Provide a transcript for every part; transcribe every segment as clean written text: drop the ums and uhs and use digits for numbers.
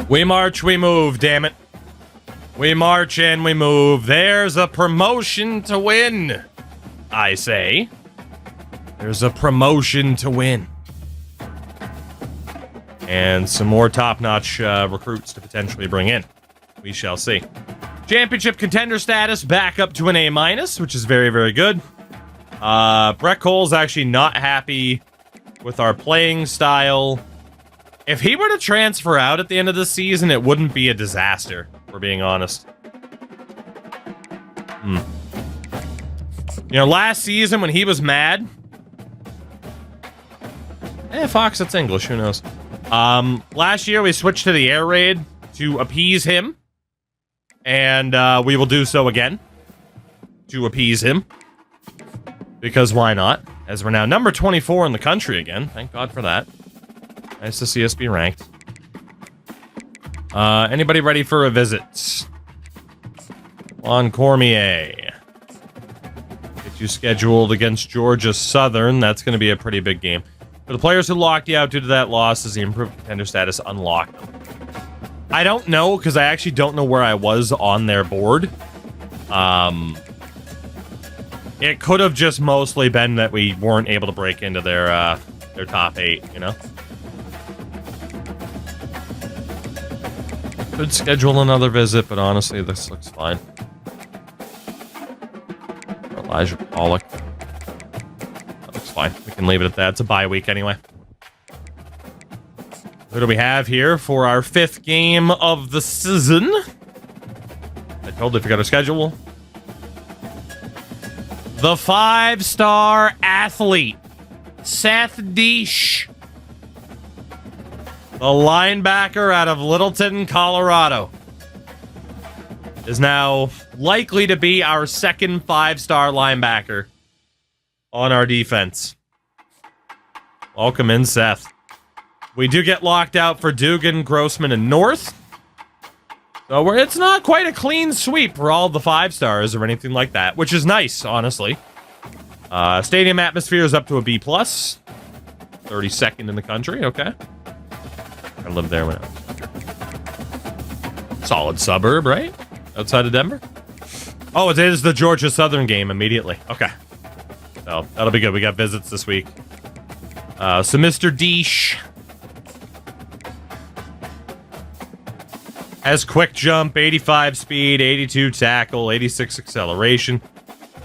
We march, we move, damn it. We march and we move. There's a promotion to win, I say. There's a promotion to win. And some more top-notch recruits to potentially bring in. We shall see. Championship contender status back up to an A-, which is very, very good. Brett Cole's actually not happy with our playing style. If he were to transfer out at the end of the season, it wouldn't be a disaster, if we're being honest. You know, last season when he was mad... Fox, that's English, who knows? Last year we switched to the air raid to appease him. And we will do so again to appease him. Because why not? As we're now number 24 in the country again. Thank God for that. Nice to see us be ranked. Anybody ready for a visit? Juan Cormier. Get you scheduled against Georgia Southern. That's going to be a pretty big game. For the players who locked you out due to that loss, is the improved contender status unlocked? I don't know, because I actually don't know where I was on their board. It could have just mostly been that we weren't able to break into their top 8, you know? Could schedule another visit, but honestly, this looks fine. Elijah Pollock. That looks fine. We can leave it at that. It's a bye week anyway. Who do we have here for our 5th game of the season? I totally forgot our schedule. The 5-star athlete, Seth Deesh. The linebacker out of Littleton, Colorado, is now likely to be our 2nd 5-star linebacker on our defense. Welcome in, Seth. We do get locked out for Dugan, Grossman, and North. So it's not quite a clean sweep for all the 5-stars or anything like that, which is nice, honestly. Stadium atmosphere is up to a B+. 32nd in the country, okay. I lived there when I was younger. Solid suburb, right? Outside of Denver? Oh, it is the Georgia Southern game immediately. Okay. So, that'll be good. We got visits this week. So Mr. Deesh has quick jump, 85 speed, 82 tackle, 86 acceleration.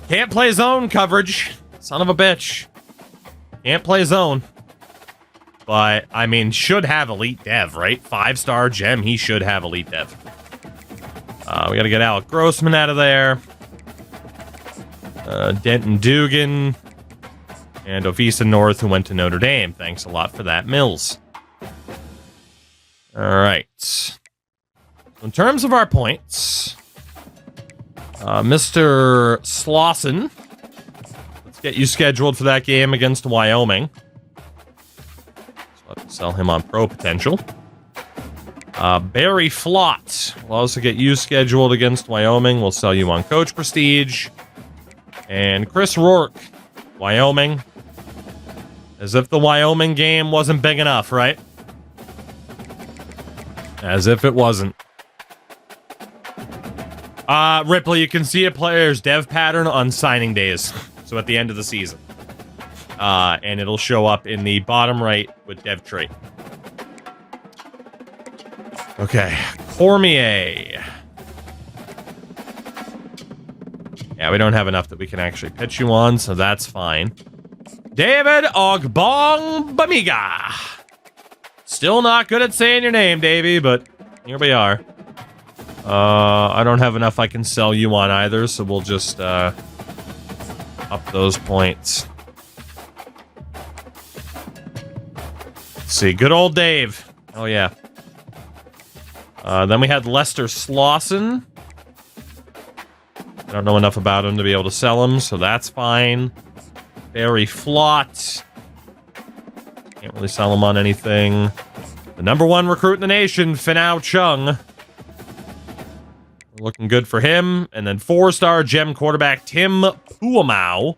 Can't play zone coverage. Son of a bitch. Can't play zone. But, I mean, should have elite dev, right? 5-star gem, he should have elite dev. We gotta get Alec Grossman out of there. Denton Dugan. And Ovisa North, who went to Notre Dame. Thanks a lot for that, Mills. Alright. In terms of our points, Mr. Slauson, let's get you scheduled for that game against Wyoming. So I'll sell him on pro potential. Barry Flott, we'll also get you scheduled against Wyoming. We'll sell you on coach prestige. And Chris Rourke, Wyoming. As if the Wyoming game wasn't big enough, right? As if it wasn't. Ripley, you can see a player's dev pattern on signing days. So at the end of the season. And it'll show up in the bottom right with dev trait. Okay. Cormier. Yeah, we don't have enough that we can actually pitch you on, so that's fine. David Ogbongbamiga. Still not good at saying your name, Davey, but here we are. I don't have enough I can sell you on either, so we'll just up those points. Let's see, good old Dave. Oh, yeah. Then we had Lester Slauson. I don't know enough about him to be able to sell him, so that's fine. Barry Flott. Can't really sell him on anything. The #1 recruit in the nation, Finau Chung. Looking good for him. And then 4-star gem quarterback, Tim Puamau.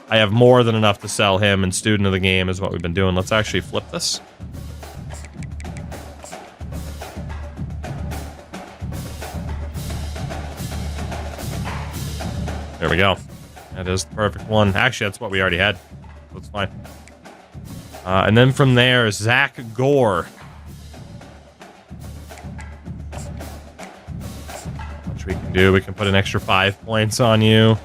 I have more than enough to sell him, and student of the game is what we've been doing. Let's actually flip this. There we go. That is the perfect one. Actually, that's what we already had. That's fine. And then from there, Zach Gore. Which we can do. We can put an extra 5 points on you.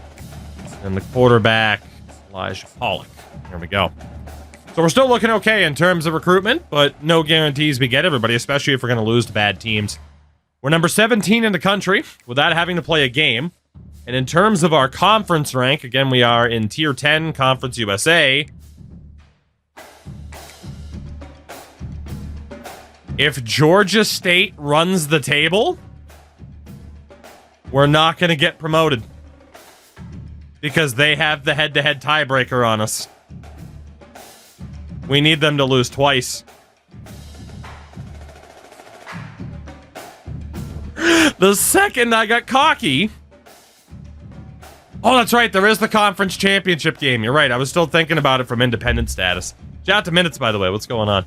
And the quarterback, Elijah Pollock. There we go. So we're still looking okay in terms of recruitment, but no guarantees we get everybody, especially if we're going to lose to bad teams. We're number 17 in the country without having to play a game. And in terms of our conference rank, again, we are in Tier 10, Conference USA. If Georgia State runs the table, we're not going to get promoted. Because they have the head-to-head tiebreaker on us. We need them to lose twice. The second I got cocky... Oh, that's right. There is the conference championship game. You're right. I was still thinking about it from independent status. Shout out to Minutes, by the way. What's going on?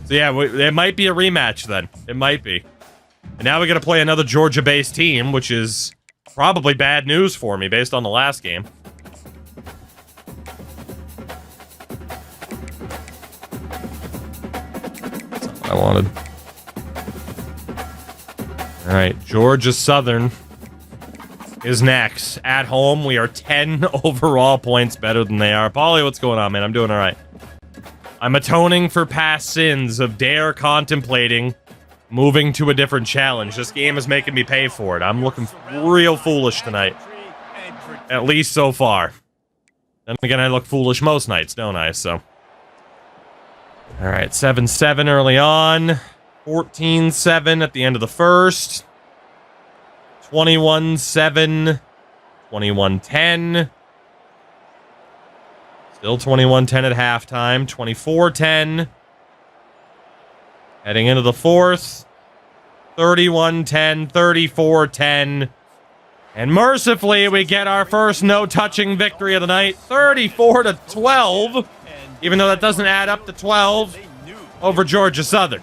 So, yeah, it might be a rematch then. It might be. And now we got to play another Georgia-based team, which is probably bad news for me based on the last game. That's not what I wanted. All right, Georgia Southern is next. At home, we are 10 overall points better than they are. Paulie, what's going on, man? I'm doing all right. I'm atoning for past sins of dare contemplating moving to a different challenge. This game is making me pay for it. I'm looking real foolish tonight. At least so far. Then again, I look foolish most nights, don't I? So. All right, 7-7 early on. 14-7 at the end of the first. 21-7. 21-10. Still 21-10 at halftime. 24-10. Heading into the fourth. 31-10. 34-10. And mercifully, we get our first no-touching victory of the night. 34-12. Even though that doesn't add up to 12 over Georgia Southern.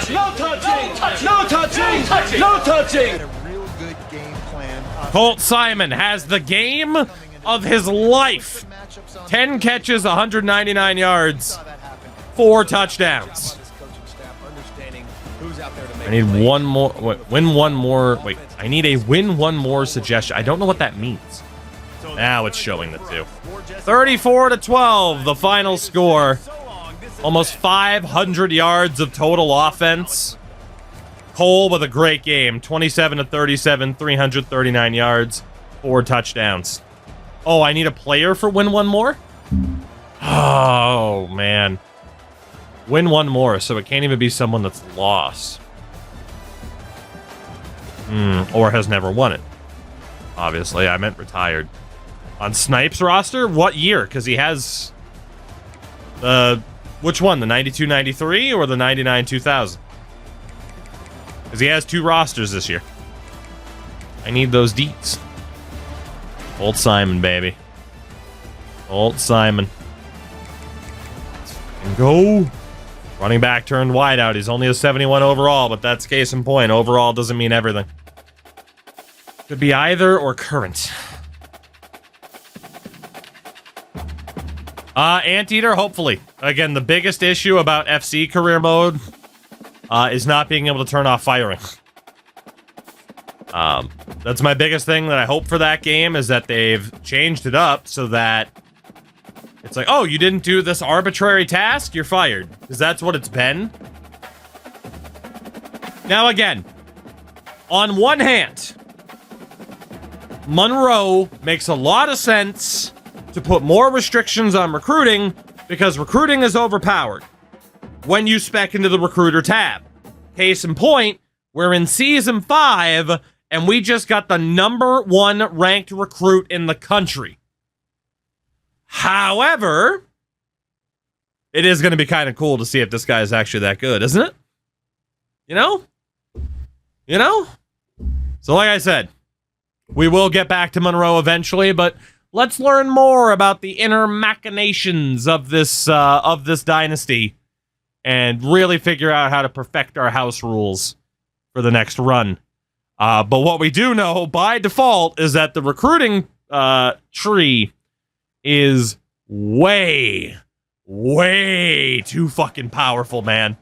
No touching! No touching! No touching! Colt Simon has the game of his life. 10 catches, 199 yards, 4 touchdowns. I need one more. Win one more. Wait, I need a win one more suggestion. I don't know what that means. Now it's showing the two. 34-12, the final score. Almost 500 yards of total offense. Cole with a great game. 27-37, 339 yards, 4 touchdowns. Oh, I need a player for win one more? Oh, man. Win one more, so it can't even be someone that's lost. Or has never won it. Obviously, I meant retired. On Snipes' roster? What year? Because he has... Which one? The 92-93 or the 99-2000? Because he has 2 rosters this year. I need those deets. Old Simon, baby. Old Simon. Let's go. Running back turned wide out. He's only a 71 overall, but that's case in point. Overall doesn't mean everything. Could be either or current. Anteater, hopefully. Again, the biggest issue about FC career mode is not being able to turn off firing. That's my biggest thing that I hope for that game, is that they've changed it up so that it's like, oh, you didn't do this arbitrary task? You're fired. Because that's what it's been. Now, again, on one hand, Monroe makes a lot of sense to put more restrictions on recruiting because recruiting is overpowered when you spec into the recruiter tab. Case in point, we're in Season 5, and we just got the #1 ranked recruit in the country. However, it is going to be kind of cool to see if this guy is actually that good, isn't it? You know? You know? So like I said, we will get back to Monroe eventually, but let's learn more about the inner machinations of this dynasty and really figure out how to perfect our house rules for the next run. But what we do know by default is that the recruiting tree is way too fucking powerful, man.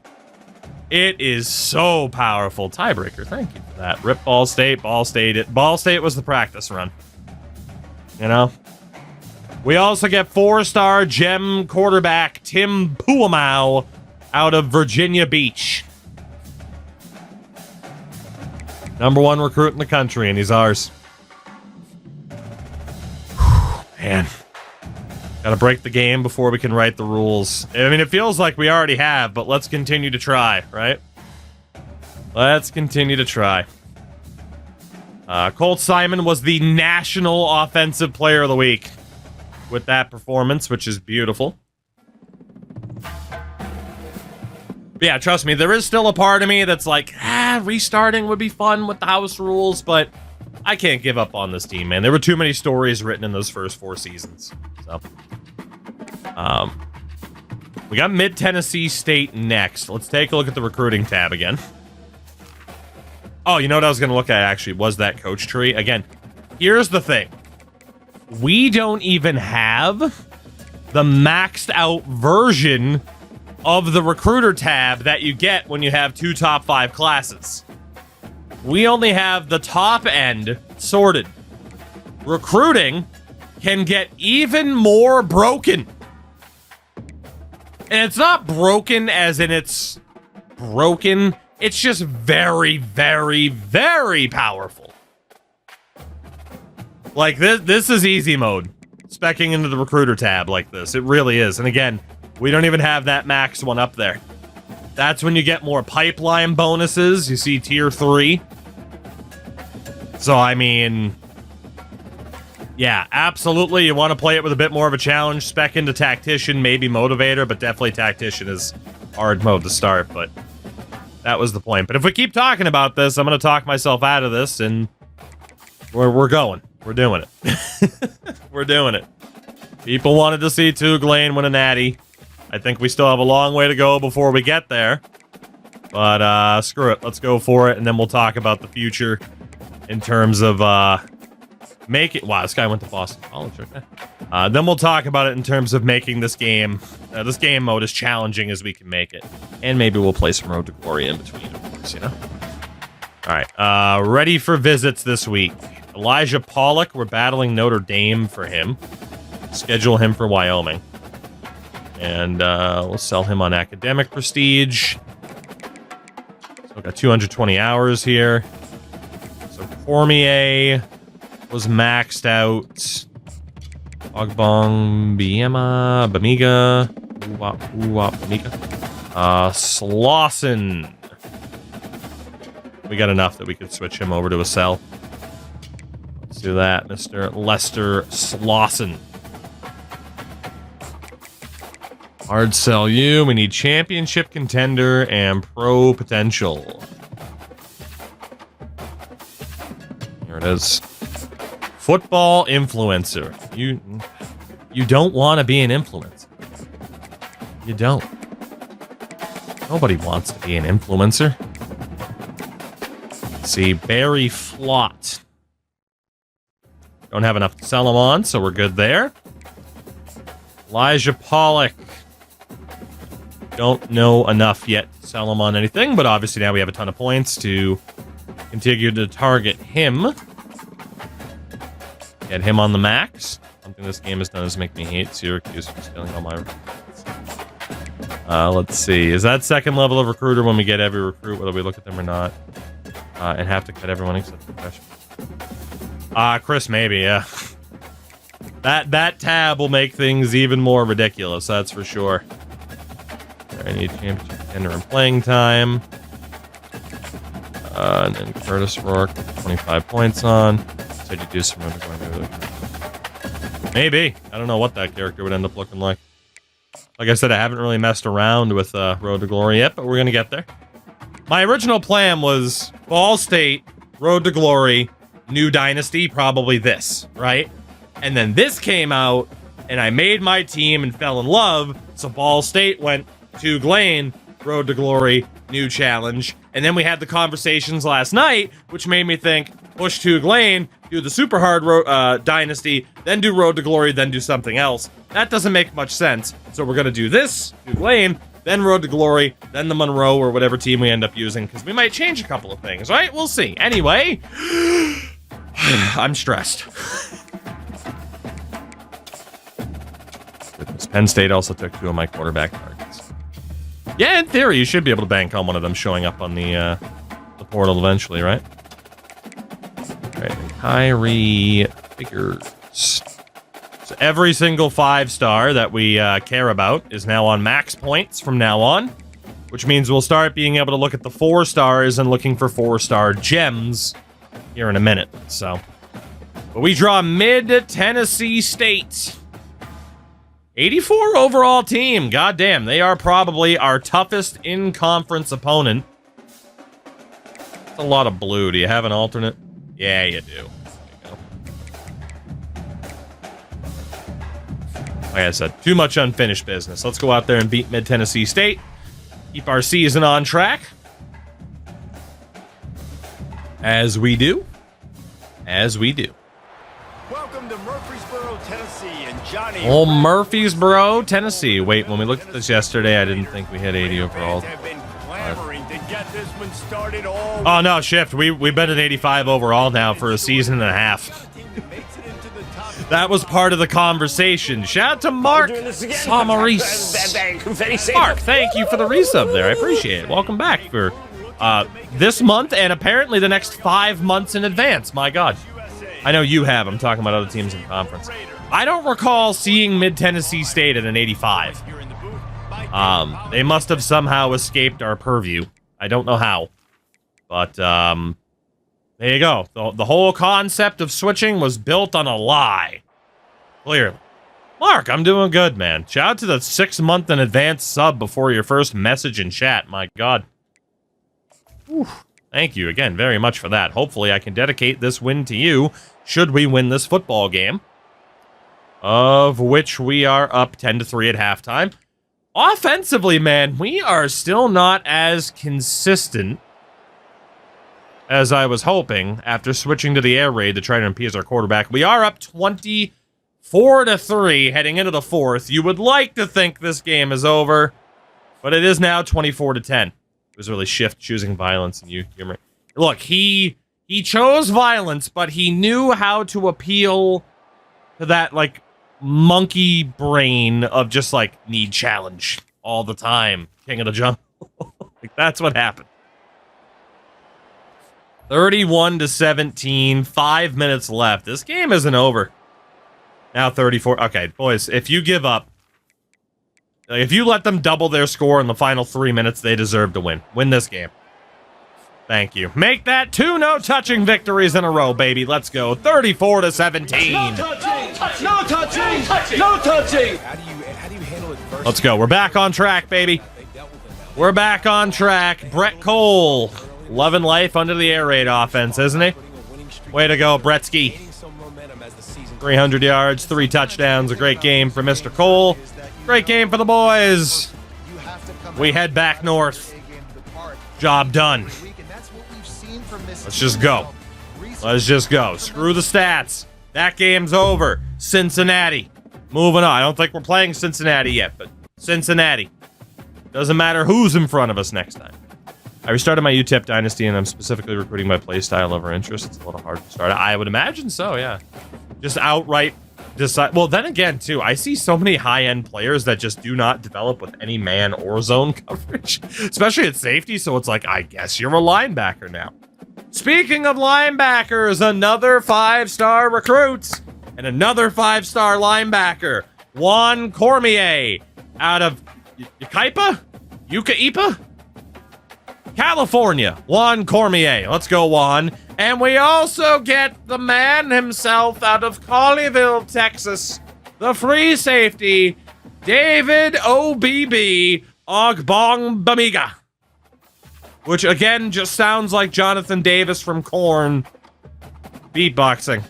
It is so powerful. Tiebreaker, thank you for that. Rip Ball State. Ball State was the practice run. You know? We also get 4-star gem quarterback Tim Puamau out of Virginia Beach. #1 recruit in the country, and he's ours. Man. Gotta break the game before we can write the rules. I mean, it feels like we already have, but let's continue to try, right? Let's continue to try. Colt Simon was the National Offensive Player of the Week with that performance, which is beautiful. But yeah, trust me, there is still a part of me that's like, restarting would be fun with the house rules, but I can't give up on this team, man. There were too many stories written in those first 4 seasons. So, we got Mid-Tennessee State next. Let's take a look at the recruiting tab again. Oh, you know what I was going to look at, actually, was that coach tree. Again, here's the thing. We don't even have the maxed out version of the recruiter tab that you get when you have 2 top 5 classes. We only have the top end sorted. Recruiting can get even more broken. And it's not broken as in it's broken. It's just very, very, very powerful. Like, this is easy mode. Specking into the recruiter tab like this. It really is. And again, we don't even have that max one up there. That's when you get more pipeline bonuses. You see tier 3. So, I mean, yeah, absolutely. You want to play it with a bit more of a challenge. Spec into Tactician, maybe Motivator, but definitely Tactician is hard mode to start. But that was the point. But if we keep talking about this, I'm going to talk myself out of this, and we're going. We're doing it. We're doing it. People wanted to see TOUGLANE win a natty. I think we still have a long way to go before we get there. But screw it. Let's go for it, and then we'll talk about the future in terms of make it. Wow, this guy went to Boston College. Okay. Then we'll talk about it in terms of making this game mode as challenging as we can make it, and maybe we'll play some Road to Glory in between, of course. You know. All right. Ready for visits this week. Elijah Pollock. We're battling Notre Dame for him. Schedule him for Wyoming, and we'll sell him on academic prestige. So we've got 220 hours here. So Cormier was maxed out. Ogbong, Bamiga. Slauson. We got enough that we could switch him over to a sell. Let's do that, Mr. Lester Slauson. Hard sell you. We need championship contender and pro potential. Here it is. Football influencer. You don't want to be an influencer. You don't. Nobody wants to be an influencer. Let's see, Barry Flott. Don't have enough to sell him on, so we're good there. Elijah Pollock. Don't know enough yet to sell him on anything, but obviously now we have a ton of points to continue to target him. Get him on the max. Something this game has done is make me hate Syracuse for stealing all my recruits. Let's see. Is that second level of recruiter when we get every recruit, whether we look at them or not? And have to cut everyone except the freshman. Chris, maybe, yeah. That tab will make things even more ridiculous, that's for sure. I need championship contender and playing time. And then Curtis Rourke, 25 points on. Said you do some other. Maybe. I don't know what that character would end up looking like. Like I said, I haven't really messed around with Road to Glory yet, but we're going to get there. My original plan was Ball State, Road to Glory, New Dynasty, probably this, right? And then this came out, and I made my team and fell in love, so Ball State went TOUGLANE, Road to Glory, new challenge. And then we had the conversations last night, which made me think, push TOUGLANE, do the super hard Dynasty, then do Road to Glory, then do something else. That doesn't make much sense. So we're going to do this, TOUGLANE, then Road to Glory, then the Monroe or whatever team we end up using, because we might change a couple of things, right? We'll see. Anyway, I'm stressed. Goodness, Penn State also took 2 of my quarterback targets. Yeah, in theory, you should be able to bank on one of them showing up on the portal eventually, right? All right, Kyrie figures. So every single 5-star that we care about is now on max points from now on, which means we'll start being able to look at the 4-stars and looking for 4-star gems here in a minute. So, but we draw Mid-Tennessee State. 84 overall team. Goddamn, they are probably our toughest in-conference opponent. That's a lot of blue. Do you have an alternate? Yeah, you do. Like I said, too much unfinished business. Let's go out there and beat Mid-Tennessee State. Keep our season on track. As we do. As we do. Welcome to Murfreesboro, Tennessee, and Johnny. Oh, Murfreesboro, Tennessee. Wait, when we looked at this yesterday, I didn't think we had 80 overall. Oh, no, Shift. We've been at 85 overall now for a season and a half. That was part of the conversation. Shout out to Mark Samaris. Mark, thank you for the resub there. I appreciate it. Welcome back for this month and apparently the next 5 months in advance. My God. I know you have. I'm talking about other teams in conference. I don't recall seeing Mid-Tennessee State at an 85. They must have somehow escaped our purview. I don't know how. But, there you go. The whole concept of switching was built on a lie. Clearly. Mark, I'm doing good, man. Shout out to the 6-month in advance sub before your first message in chat. My God. Whew. Thank you again very much for that. Hopefully I can dedicate this win to you, should we win this football game. Of which we are up 10-3 at halftime. Offensively, man, we are still not as consistent as I was hoping after switching to the air raid to try to appease our quarterback. We are up 24-3 heading into the 4th. You would like to think this game is over, but it is now 24-10. It was really Shift choosing violence and you. Look, he chose violence, but he knew how to appeal to that, like, monkey brain of just, like, need challenge all the time. King of the jungle. Like, that's what happened. 31-17, 5 minutes left. This game isn't over. Now 34. Okay, boys, if you give up, like, if you let them double their score in the final 3 minutes, they deserve to win. Win this game. Thank you. Make that 2 no-touching victories in a row, baby. Let's go. 34-17. No touching! No touching! How do you handle it first? Let's go. We're back on track, baby. We're back on track. Brett Cole. Loving life under the air raid offense, isn't he? Way to go, Bretsky. 300 yards, 3 touchdowns. A great game for Mr. Cole. Great game for the boys. We head back north. Job done. Let's just go. Let's just go. Screw the stats. That game's over. Cincinnati. Moving on. I don't think we're playing Cincinnati yet, but Cincinnati. Doesn't matter who's in front of us next time. I restarted my UTEP Dynasty, and I'm specifically recruiting by playstyle over interest. It's a little hard to start. I would imagine so, yeah. Just outright decide. Well, then again, too, I see so many high-end players that just do not develop with any man or zone coverage, especially at safety, so it's like, I guess you're a linebacker now. Speaking of linebackers, another 5-star recruit and another 5-star linebacker. Juan Cormier out of Yucaipa? California. Juan Cormier. Let's go, Juan. And we also get the man himself out of Colleyville, Texas. The free safety, David O.B.B. Ogbongbamiga. Which, again, just sounds like Jonathan Davis from Korn beatboxing.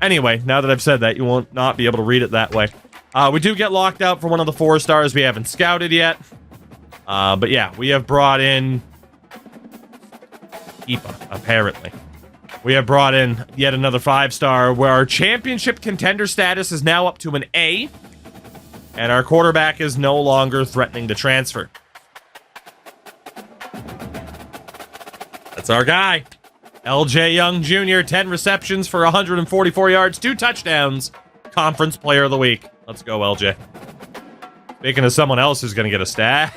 Anyway, now that I've said that, you won't not be able to read it that way. We do get locked out for one of the 4-stars we haven't scouted yet. But yeah, we have brought in Ipa, apparently. We have brought in yet another 5-star, where our championship contender status is now up to an A, and our quarterback is no longer threatening to transfer. That's our guy. LJ Young Jr., 10 receptions for 144 yards, 2 touchdowns. Conference Player of the Week. Let's go, LJ. Speaking of someone else who's going to get a stat.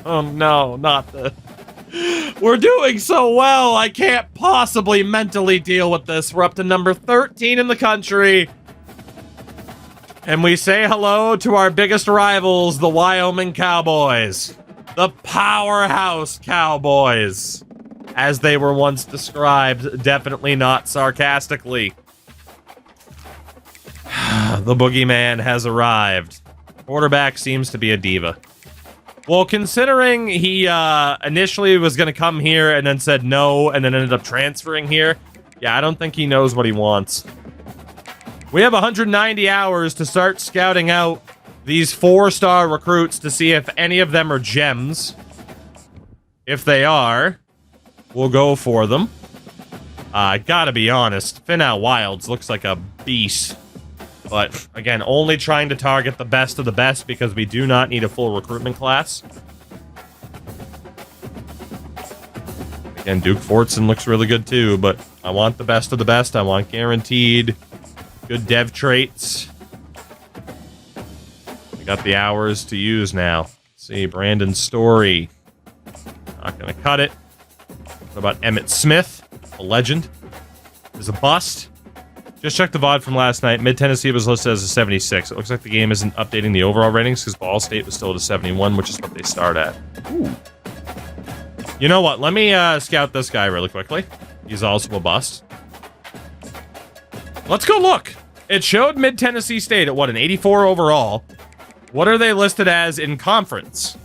Oh, no, not the... We're doing so well, I can't possibly mentally deal with this. We're up to number 13 in the country. And we say hello to our biggest rivals, the Wyoming Cowboys. The powerhouse Cowboys. As they were once described, definitely not sarcastically. The boogeyman has arrived. Quarterback seems to be a diva. Well, considering he initially was going to come here and then said no and then ended up transferring here, yeah, I don't think he knows what he wants. We have 190 hours to start scouting out these 4-star recruits to see if any of them are gems. If they are, we'll go for them. I gotta be honest, Finau Wilds looks like a beast. But, again, only trying to target the best of the best because we do not need a full recruitment class. Again, Duke Fortson looks really good too, but I want the best of the best. I want guaranteed good dev traits. We got the hours to use now. Let's see, Brandon Story. Not going to cut it. What about Emmitt Smith, a legend? Is a bust. Just checked the VOD from last night. Mid-Tennessee was listed as a 76. It looks like the game isn't updating the overall ratings because Ball State was still at a 71, which is what they start at. Ooh. You know what? Let me scout this guy really quickly. He's also a bust. Let's go look. It showed Mid-Tennessee State at, what, an 84 overall. What are they listed as in conference?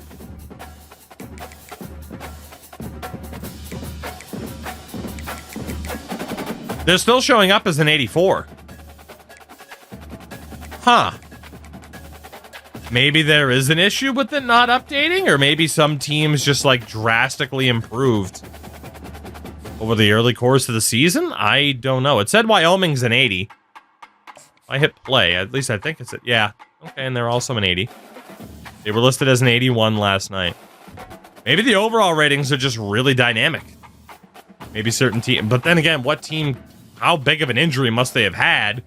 They're still showing up as an 84. Huh. Maybe there is an issue with it not updating, or maybe some teams just, like, drastically improved over the early course of the season? I don't know. It said Wyoming's an 80. I hit play. At least I think it's... Yeah. Okay, and they're also an 80. They were listed as an 81 last night. Maybe the overall ratings are just really dynamic. Maybe certain team... But then again, what team... How big of an injury must they have had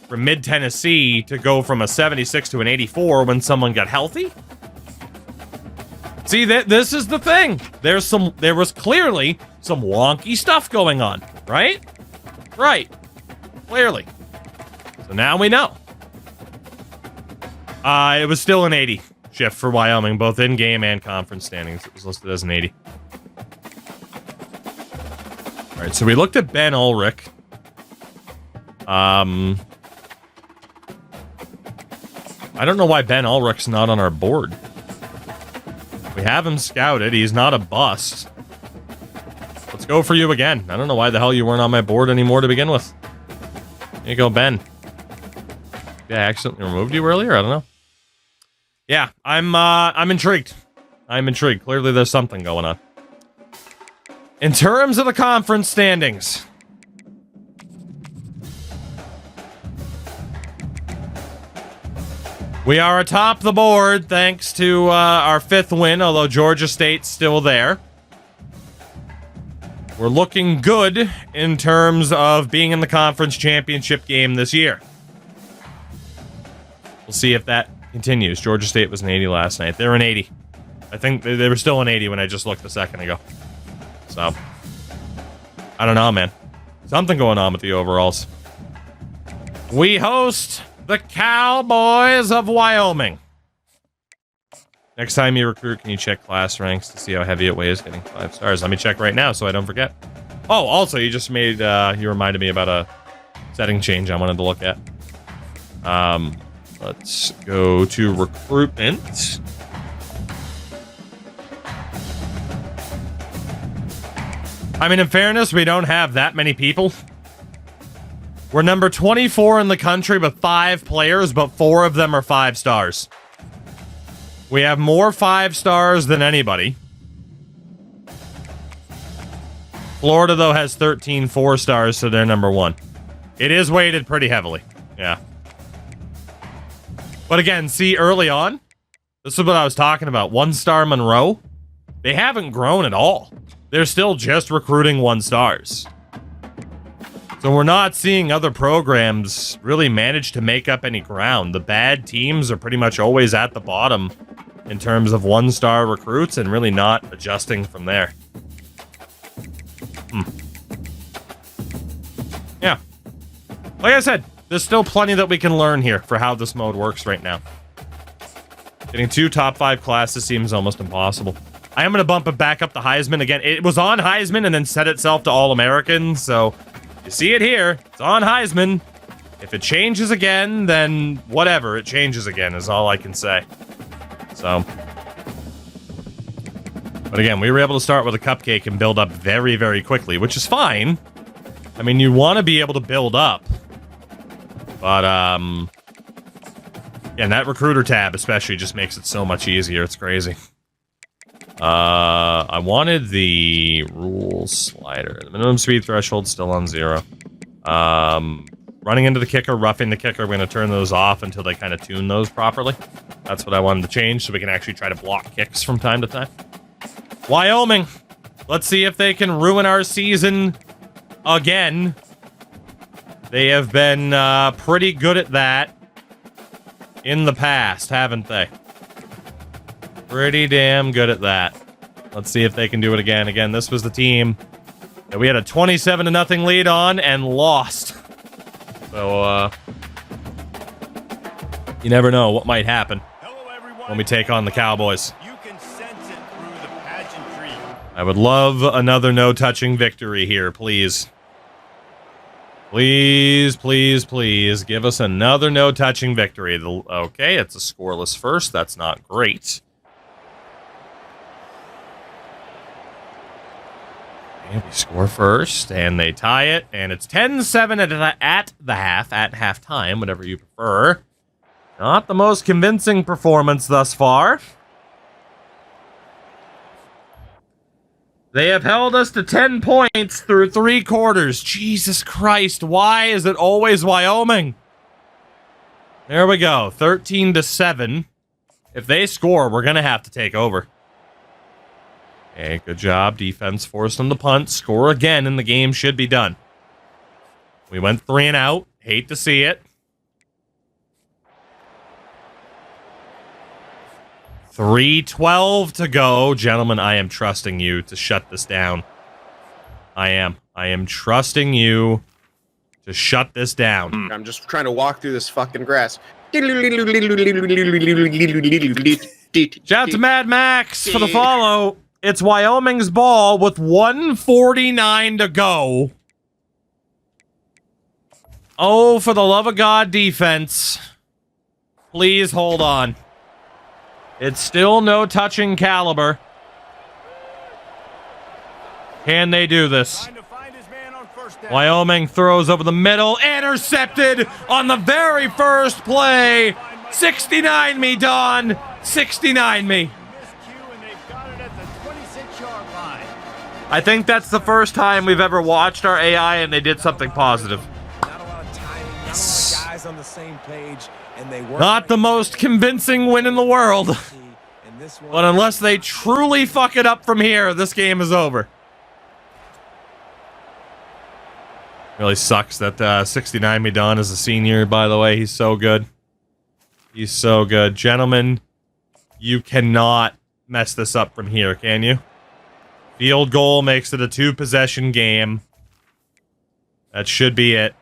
for Mid-Tennessee to go from a 76 to an 84 when someone got healthy? See, this is the thing. There was clearly some wonky stuff going on, right? Right. Clearly. So now we know. It was still an 80 shift for Wyoming, both in-game and conference standings. It was listed as an 80. All right, so we looked at Ben Ulrich. I don't know why Ben Ulrich's not on our board. We have him scouted. He's not a bust. Let's go for you again. I don't know why the hell you weren't on my board anymore to begin with. There you go, Ben. Maybe I accidentally removed you earlier? I don't know. Yeah, I'm intrigued. I'm intrigued. Clearly there's something going on. In terms of the conference standings, we are atop the board thanks to our 5th win, although Georgia State's still there. We're looking good in terms of being in the conference championship game this year. We'll see if that continues. Georgia State was an 80 last night. They're an 80. I think they were still an 80 when I just looked a second ago. So, I don't know, man. Something going on with the overalls. We host the Cowboys of Wyoming. Next time you recruit, can you check class ranks to see how heavy it weighs getting 5 stars? Let me check right now so I don't forget. Oh, also, you just made, you reminded me about a setting change I wanted to look at. Let's go to recruitment. I mean, in fairness, we don't have that many people. We're number 24 in the country with 5 players, but 4 of them are 5 stars. We have more 5 stars than anybody. Florida, though, has 13 4-stars, so they're number 1. It is weighted pretty heavily. Yeah. But again, see, early on, this is what I was talking about. 1-star Monroe, they haven't grown at all. They're still just recruiting 1-stars. So we're not seeing other programs really manage to make up any ground. The bad teams are pretty much always at the bottom in terms of 1-star recruits and really not adjusting from there. Yeah. Like I said, there's still plenty that we can learn here for how this mode works right now. Getting 2 top 5 classes seems almost impossible. I am going to bump it back up to Heisman again. It was on Heisman and then set itself to All-American, so you see it here. It's on Heisman. If it changes again, then whatever. It changes again is all I can say. So. But again, we were able to start with a cupcake and build up very, very quickly, which is fine. I mean, you want to be able to build up. But, yeah, and that recruiter tab especially just makes it so much easier. It's crazy. I wanted the rules slider. The minimum speed threshold still on 0. Running into the kicker, roughing the kicker, we're going to turn those off until they kind of tune those properly. That's what I wanted to change so we can actually try to block kicks from time to time. Wyoming. Let's see if they can ruin our season again. They have been pretty good at that in the past, haven't they? Pretty damn good at that. Let's see if they can do it again. Again, this was the team that we had a 27-0 lead on and lost. So, you never know what might happen when we take on the Cowboys. You can sense it through the pageantry. I would love another no-touching victory here, please. Please, please, please, give us another no-touching victory. Okay, it's a scoreless first. That's not great. And we score first, and they tie it, and it's 10-7 at the half, at halftime, whatever you prefer. Not the most convincing performance thus far. They have held us to 10 points through 3 quarters. Jesus Christ, why is it always Wyoming? There we go, 13-7. If they score, we're going to have to take over. Okay, good job. Defense forced them to punt. Score again, and the game should be done. We went 3 and out. Hate to see it. 3:12 to go. Gentlemen, I am trusting you to shut this down. I am. I am trusting you to shut this down. I'm just trying to walk through this fucking grass. Shout out to Mad Max for the follow. It's Wyoming's ball with 1:49 to go. Oh, for the love of God, defense. Please hold on. It's still no touching caliber. Can they do this? Wyoming throws over the middle. Intercepted on the very first play. 69 me, Don. 69 me. I think that's the first time we've ever watched our AI and they did something positive. Not the most convincing win in the world. But unless they truly fuck it up from here, this game is over. Really sucks that 69 me Don is a senior, by the way. He's so good. He's so good. Gentlemen, you cannot mess this up from here, can you? Field goal makes it a 2-possession game. That should be it.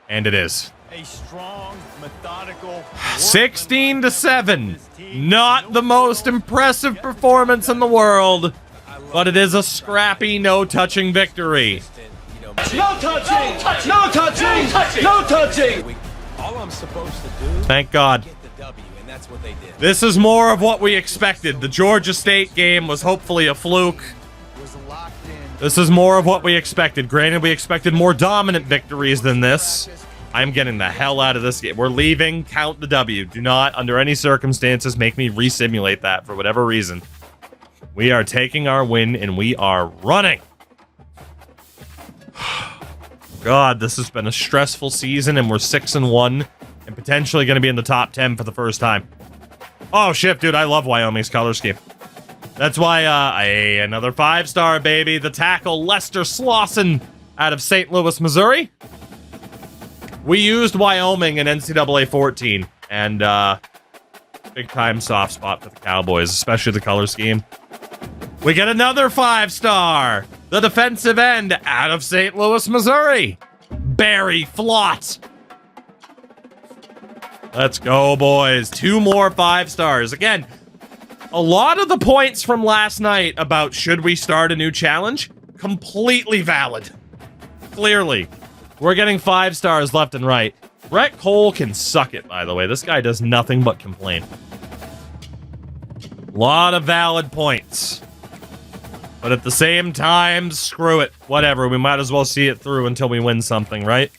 And it is. A strong, methodical 16-7. Not the most impressive performance in the world, but it is a scrappy, no-touching victory. No touching! No touching! No touching! All I'm supposed to do Thank God. is get the W, and that's what they did. This is more of what we expected. The Georgia State game was hopefully a fluke. Was locked in. This is more of what we expected. Granted, we expected more dominant victories than this. I'm getting the hell out of this game. We're leaving. Count the W. Do not, under any circumstances, make me re-simulate that for whatever reason. We are taking our win, and we are running. God, this has been a stressful season, and we're 6-1, and potentially going to be in the top 10 for the first time. Oh, shit, dude, I love Wyoming's color scheme. That's why, another 5-star, baby. The tackle, Lester Slauson, out of St. Louis, Missouri. We used Wyoming in NCAA 14, and, big-time soft spot for the Cowboys, especially the color scheme. We get another 5-star. The defensive end out of St. Louis, Missouri. Barry Flott. Let's go, boys. 2 more 5-stars. Again, a lot of the points from last night about should we start a new challenge, completely valid. Clearly. We're getting 5-stars left and right. Brett Cole can suck it, by the way. This guy does nothing but complain. A lot of valid points. But at the same time, screw it. Whatever, we might as well see it through until we win something, right?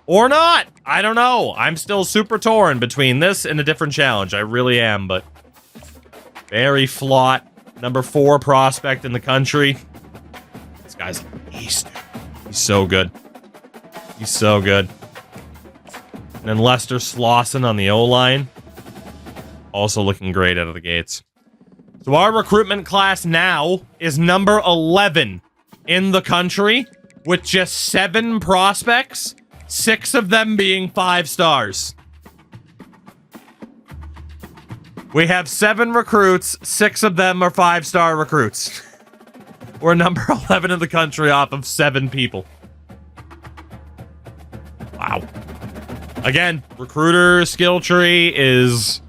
Or not! I don't know. I'm still super torn between this and a different challenge. I really am, but... Barry Flott, number 4 prospect in the country. This guy's a beast. He's so good. He's so good. And then Lester Slauson on the O-line. Also looking great out of the gates. So our recruitment class now is number 11 in the country with just 7 prospects, 6 of them being 5-stars. We have 7 recruits, 6 of them are 5-star recruits. We're number 11 in the country off of 7 people. Wow. Again, recruiter skill tree is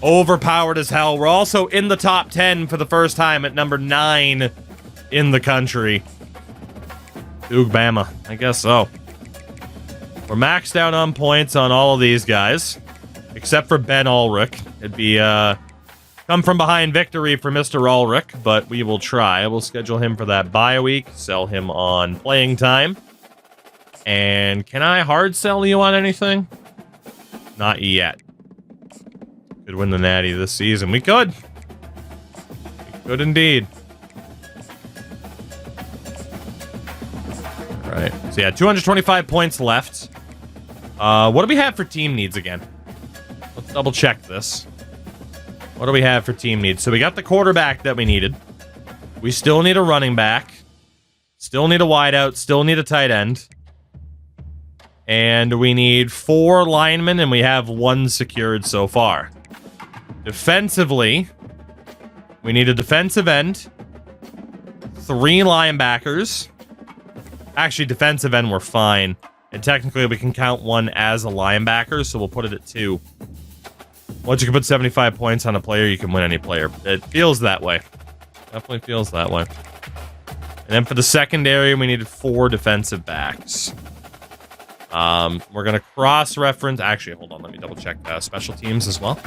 overpowered as hell. We're also in the top 10 for the first time at number 9 in the country. Bama, I guess so. We're maxed out on points on all of these guys, except for Ben Ulrich. It'd be come from behind victory for Mr. Ulrich, but we will try. We'll schedule him for that bye week, sell him on playing time. And can I hard sell you on anything? Not yet. Could win the Natty this season. We could. We could indeed. All right. So yeah, 225 points left. What do we have for team needs again? Let's double check this. What do we have for team needs? So we got the quarterback that we needed. We still need a running back. Still need a wideout. Still need a tight end. And we need 4 linemen, and we have 1 secured so far. Defensively, we need a defensive end, 3 linebackers. Actually, defensive end, we're fine. And technically, we can count 1 as a linebacker, so we'll put it at 2. Once you can put 75 points on a player, you can win any player. It feels that way. Definitely feels that way. And then for the secondary, we needed 4 defensive backs. We're going to cross-reference... Actually, hold on. Let me double-check special teams as well.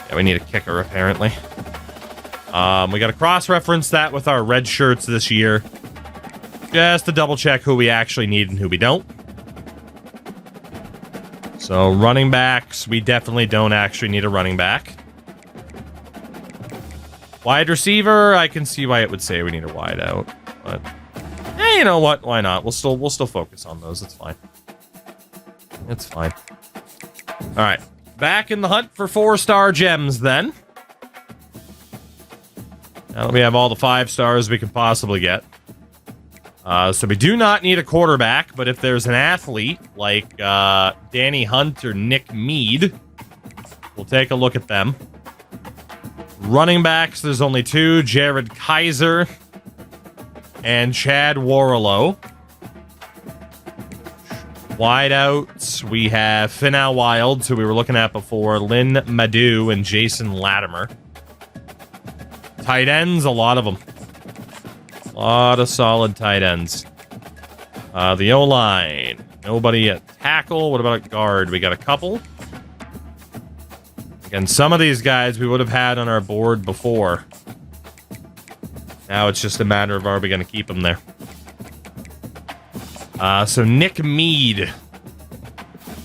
Yeah, we need a kicker, apparently. We got to cross-reference that with our red shirts this year. Just to double-check who we actually need and who we don't. So, running backs, we definitely don't actually need a running back. Wide receiver, I can see why it would say we need a wide out. But, hey, you know what? Why not? We'll still focus on those. It's fine. It's fine. All right. Back in the hunt for 4-star gems, then. Now that we have all the 5 stars we can possibly get. So we do not need a quarterback, but if there's an athlete like Danny Hunt or Nick Mead, we'll take a look at them. Running backs, there's only 2, Jared Kaiser and Chad Warlow. Wideouts, we have Finau Wilds, who we were looking at before, Lynn Madu and Jason Latimer. Tight ends, a lot of them. A lot of solid tight ends. The O-line. Nobody at tackle. What about a guard? We got a couple. Again, some of these guys we would have had on our board before. Now it's just a matter of are we going to keep them there. So Nick Mead.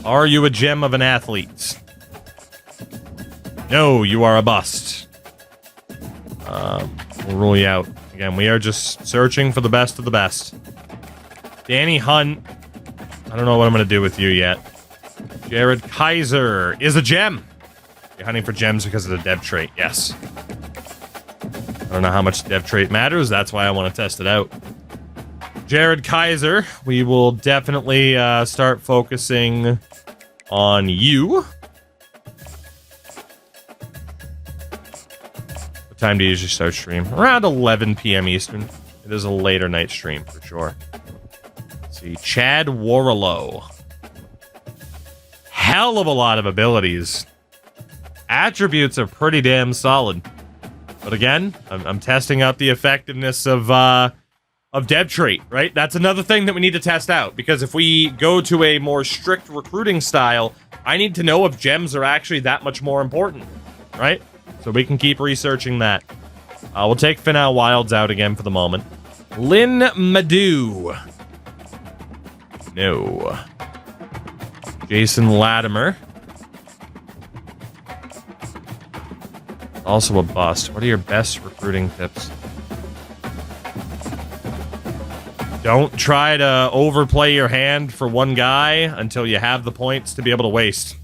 Are you a gem of an athlete? No, you are a bust. We'll rule you out. Again, we are just searching for the best of the best. Danny Hunt. I don't know what I'm going to do with you yet. Jared Kaiser is a gem. You're hunting for gems because of the dev trait. Yes. I don't know how much dev trait matters. That's why I want to test it out. Jared Kaiser, we will definitely start focusing on you. What time do you usually start stream? Around 11 p.m. Eastern. It is a later night stream for sure. Let's see, Chad Warlow. Hell of a lot of abilities. Attributes are pretty damn solid. But again, I'm testing out the effectiveness of dev trait, right? That's another thing that we need to test out, because if we go to a more strict recruiting style, I need to know if gems are actually that much more important, right? So we can keep researching that. We'll take Finau Wilds out again for the moment. Lynn Madu. No. Jason Latimer. Also a bust. What are your best recruiting tips? Don't try to overplay your hand for one guy until you have the points to be able to waste.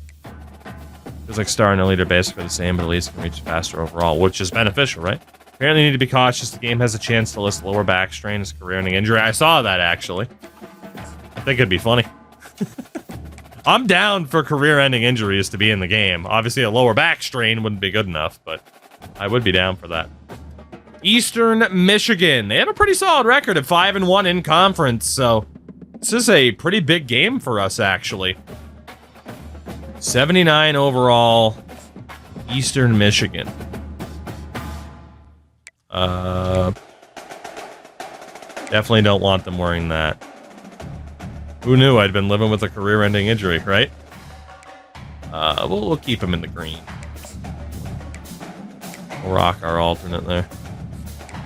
Feels like Star and Elite are basically the same, but at least can reach faster overall, which is beneficial, right? Apparently need to be cautious. The game has a chance to list lower back strain as career-ending injury. I saw that, actually. I think it'd be funny. I'm down for career-ending injuries to be in the game. Obviously, a lower back strain wouldn't be good enough, but I would be down for that. Eastern Michigan. They had a pretty solid record at 5-1 in conference, so this is a pretty big game for us, actually. 79 overall, Eastern Michigan. Definitely don't want them wearing that. Who knew I'd been living with a career-ending injury, right? We'll keep him in the green. We'll rock our alternate there.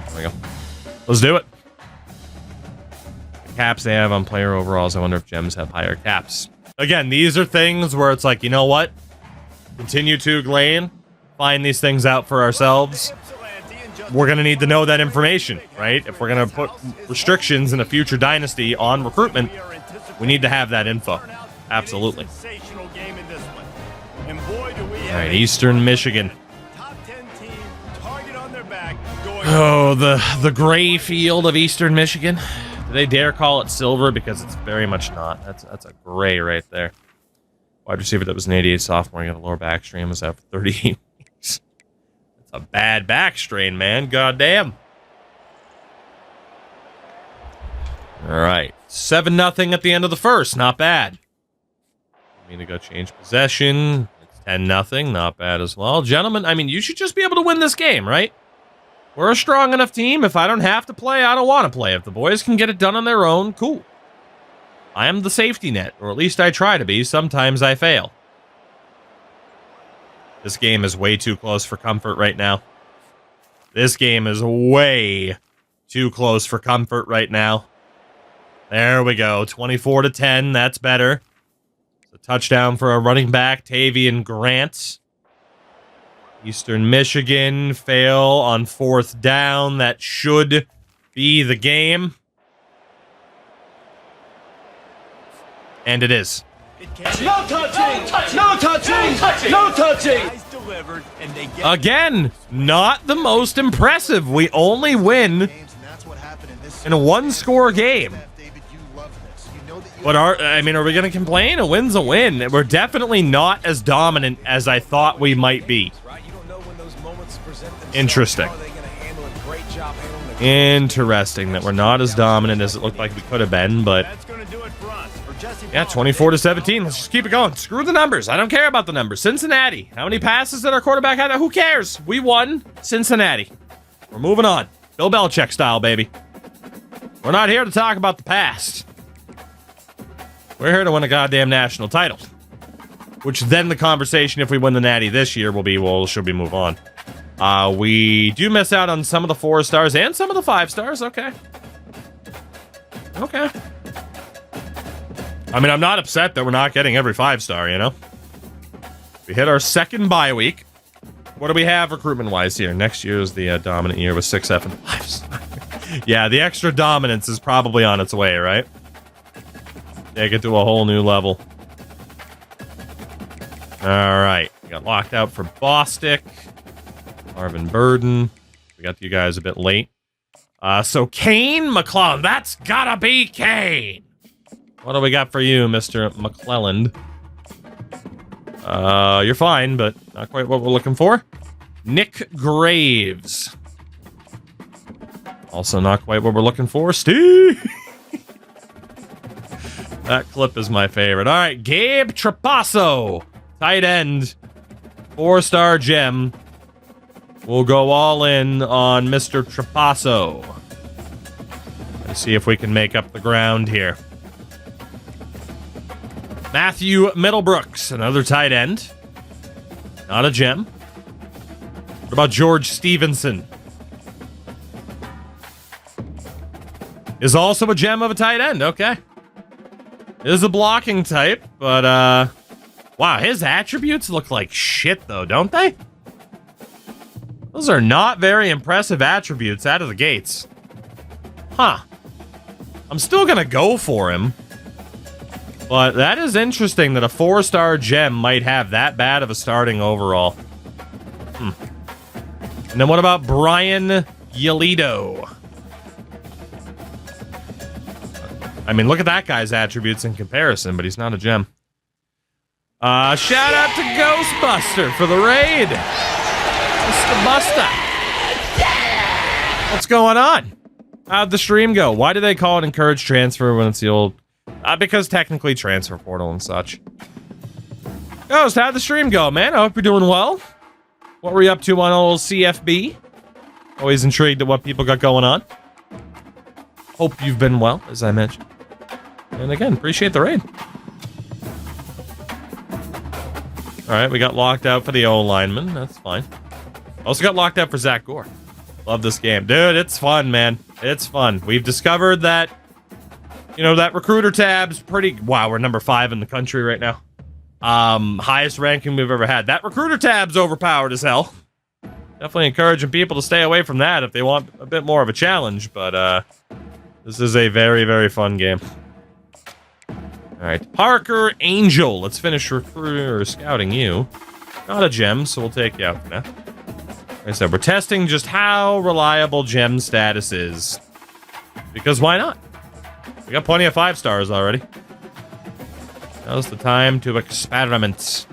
There we go. Let's do it. The caps they have on player overalls, I wonder if gems have higher caps. Again, these are things where it's like, you know what? Continue TOUGLANE. Find these things out for ourselves. We're going to need to know that information, right? If we're going to put restrictions in a future Dynasty on recruitment, we need to have that info. Absolutely. All right, Eastern Michigan. Oh, the gray field of Eastern Michigan. Do they dare call it silver? Because it's very much not. That's a gray right there. Wide receiver that was an 88 sophomore. Got a lower back strain. Was out for 38 weeks. That's a bad back strain, man. God damn. All right. 7-0 at the end of the first. Not bad. I mean to go change possession. It's 10-0. Not bad as well. Gentlemen, I mean, you should just be able to win this game, right? We're a strong enough team. If I don't have to play, I don't want to play. If the boys can get it done on their own, cool. I am the safety net, or at least I try to be. Sometimes I fail. This game is way too close for comfort right now. This game is way too close for comfort right now. There we go. 24-10. That's better. It's a touchdown for a running back, Tavian Grant. Eastern Michigan fail on 4th down. That should be the game. And it is. No touching! No touching! No touching! Again, not the most impressive. We only win in a one-score game. But are we going to complain? A win's a win. We're definitely not as dominant as I thought we might be. Interesting. Interesting that we're not as dominant as it looked like we could have been, but yeah, 24-17. Let's just keep it going. Screw the numbers. I don't care about the numbers. Cincinnati. How many passes did our quarterback have? Who cares? We won. Cincinnati. We're moving on. Bill Belichick style, baby. We're not here to talk about the past. We're here to win a goddamn national title. Which then the conversation, if we win the Natty this year, will be, well, should we move on? We do miss out on some of the 4 stars and some of the 5 stars. Okay. Okay. I mean, I'm not upset that we're not getting every 5-star, you know? We hit our second bye week. What do we have recruitment-wise here? Next year is the dominant year with 6 F and 5s. Yeah, the extra dominance is probably on its way, right? Take it to a whole new level. All right. We got locked out for Bostic. Marvin Burden. We got you guys a bit late. So Kane McClellan. That's gotta be Kane. What do we got for you, Mr. McClellan? You're fine, but not quite what we're looking for. Nick Graves. Also not quite what we're looking for. Steve! That clip is my favorite. All right, Gabe Trapasso. Tight end. 4-star gem. We'll go all in on Mr. Trapasso. Let's see if we can make up the ground here. Matthew Middlebrooks, another tight end. Not a gem. What about George Stevenson? Is also a gem of a tight end. Okay. Is a blocking type, but wow, his attributes look like shit though, don't they? Those are not very impressive attributes out of the gates. Huh. I'm still gonna go for him. But that is interesting that a 4-star gem might have that bad of a starting overall. And then what about Brian Yelito? I mean, look at that guy's attributes in comparison, but he's not a gem. Shout out to Ghostbuster for the raid. Mr. Buster. What's going on? How'd the stream go? Why do they call it encourage transfer when it's the old... because technically transfer portal and such. Ghost, how'd the stream go, man? I hope you're doing well. What were you up to on old CFB? Always intrigued at what people got going on. Hope you've been well, as I mentioned. And again, appreciate the raid. Alright, we got locked out for the O-lineman. That's fine. Also got locked out for Zach Gore. Love this game. Dude, it's fun, man. It's fun. We've discovered that, you know, that recruiter tab's pretty... Wow, we're number 5 in the country right now. Highest ranking we've ever had. That recruiter tab's overpowered as hell. Definitely encouraging people to stay away from that if they want a bit more of a challenge, but this is a very, very fun game. Alright, Parker Angel. Let's finish recruiter or scouting you. Not a gem, so we'll take you out for now. Like I said, we're testing just how reliable gem status is. Because why not? We got plenty of 5 stars already. Now's the time to experiment.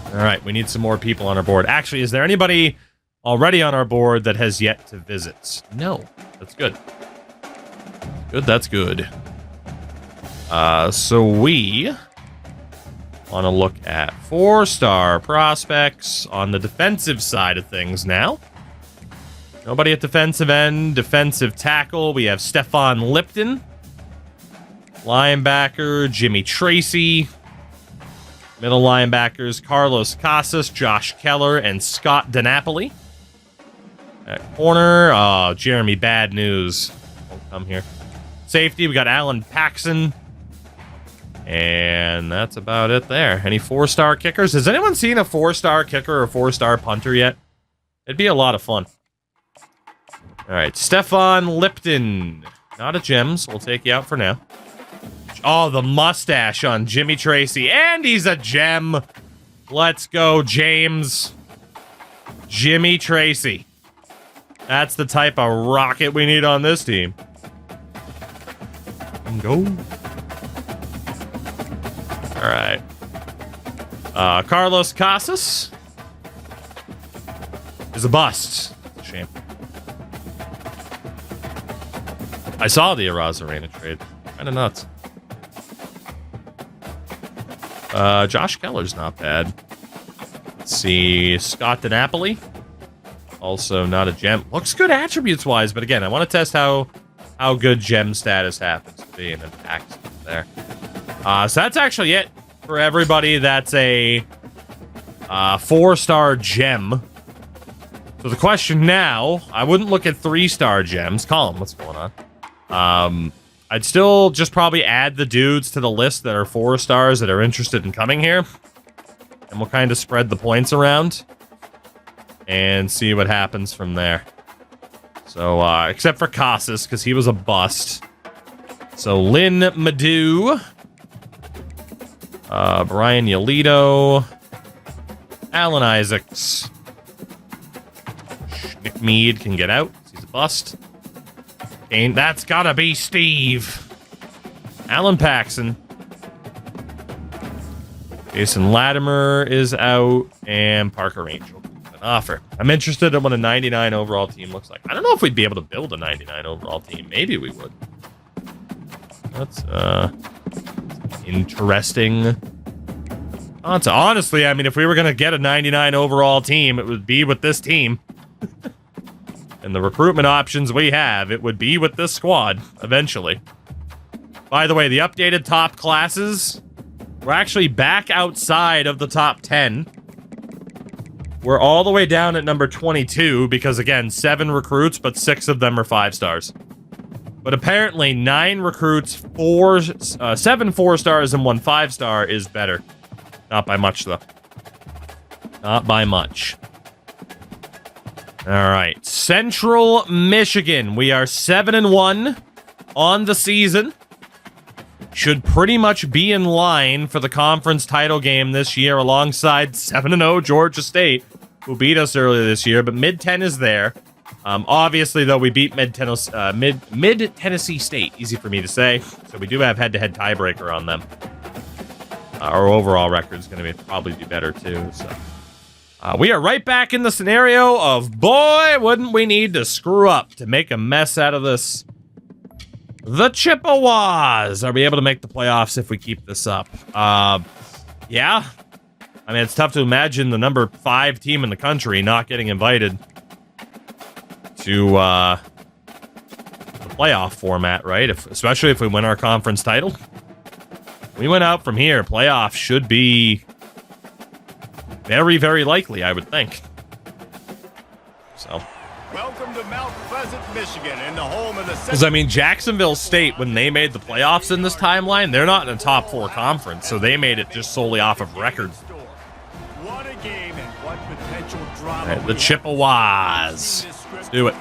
Alright, we need some more people on our board. Actually, is there anybody already on our board that has yet to visit? No. That's good. Good, that's good. So we want to look at 4-star prospects on the defensive side of things now. Nobody at defensive end. Defensive tackle, we have Stefan Lipton. Linebacker, Jimmy Tracy. Middle linebackers, Carlos Casas, Josh Keller, and Scott DiNapoli. At corner, Jeremy Bad News won't come here. Safety, we got Alan Paxson. And that's about it there. Any 4-star kickers? Has anyone seen a 4-star kicker or 4-star punter yet? It'd be a lot of fun. Alright, Stefan Lipton. Not a gem, so we'll take you out for now. Oh, the mustache on Jimmy Tracy. And he's a gem. Let's go, James. Jimmy Tracy. That's the type of rocket we need on this team. Go. Alright. Carlos Casas is a bust. Shame. I saw the Arazarena trade. Kinda nuts. Josh Keller's not bad. Let's see. Scott DiNapoli. Also not a gem. Looks good attributes-wise, but again, I want to test how good gem status happens to be in an accident there. So that's actually it for everybody that's a 4-star gem. So the question now, I wouldn't look at 3-star gems. Colin, what's going on? I'd still just probably add the dudes to the list that are 4 stars that are interested in coming here. And we'll kind of spread the points around. And see what happens from there. So, except for Casas, because he was a bust. So Lynn Madu, Brian Yolito, Alan Isaacs. Nick Mead can get out. He's a bust. Kane, that's gotta be Steve. Alan Paxson. Jason Latimer is out, and Parker Angel an offer. I'm interested in what a 99 overall team looks like. I don't know if we'd be able to build a 99 overall team. Maybe we would. That's interesting. Honestly, I mean, if we were gonna get a 99 overall team, it would be with this team. And the recruitment options we have, it would be with this squad eventually. By the way, the updated top classes, we're actually back outside of the top 10. We're all the way down at number 22 because, again, 7 recruits, but 6 of them are 5 stars. But apparently 9 recruits, 7 4-stars, and 1 5-star is better. Not by much, though. Not by much. All right. Central Michigan. We are 7-1 on the season. Should pretty much be in line for the conference title game this year alongside 7-0 Georgia State, who beat us earlier this year, but Mid-10 is there. Obviously, though, we beat Mid-Tennessee State. Easy for me to say. So we do have head-to-head tiebreaker on them. Our overall record is going to probably be better, too. So we are right back in the scenario of, boy, wouldn't we need to screw up to make a mess out of this. The Chippewas. Are we able to make the playoffs if we keep this up? Yeah. I mean, it's tough to imagine the number 5 team in the country not getting invited to the playoff format, right? Especially if we win our conference title. We went out from here. Playoffs should be very, very likely, I would think. So. Welcome to Mount Pleasant, Michigan, and the home of the. Because, I mean, Jacksonville State, when they made the playoffs in this timeline, they're not in a top 4 conference, so they made it just solely off of record. What a game and what potential drama. Right, the Chippewas. Let's do it.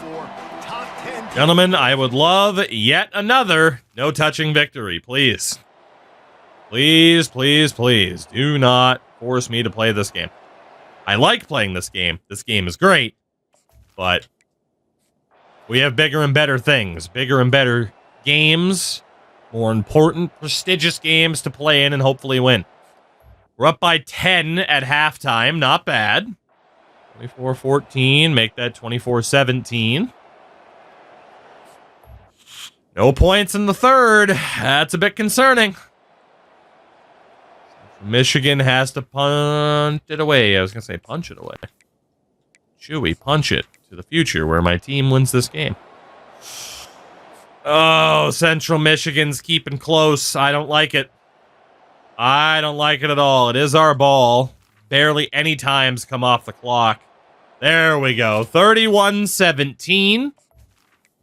Gentlemen, I would love yet another no-touching victory, please. Please, please, please, do not force me to play this game. I like playing this game. This game is great, but we have bigger and better things, bigger and better games, more important, prestigious games to play in and hopefully win. We're up by 10 at halftime. Not bad. 24-14. Make that 24-17. No points in the third. That's a bit concerning. Michigan has to punt it away. I was going to say punch it away. Chewy, punch it to the future where my team wins this game. Oh, Central Michigan's keeping close. I don't like it. I don't like it at all. It is our ball. Barely any times come off the clock. There we go. 31-17.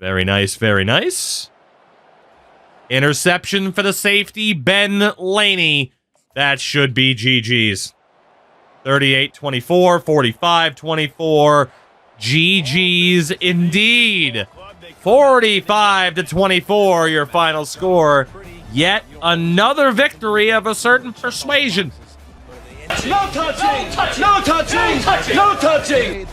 Very nice, very nice. Interception for the safety, Ben Laney. That should be GG's. 38-24, 45-24. GG's indeed. 45-24, your final score. Yet another victory of a certain persuasion. No touching! No touching! No touching!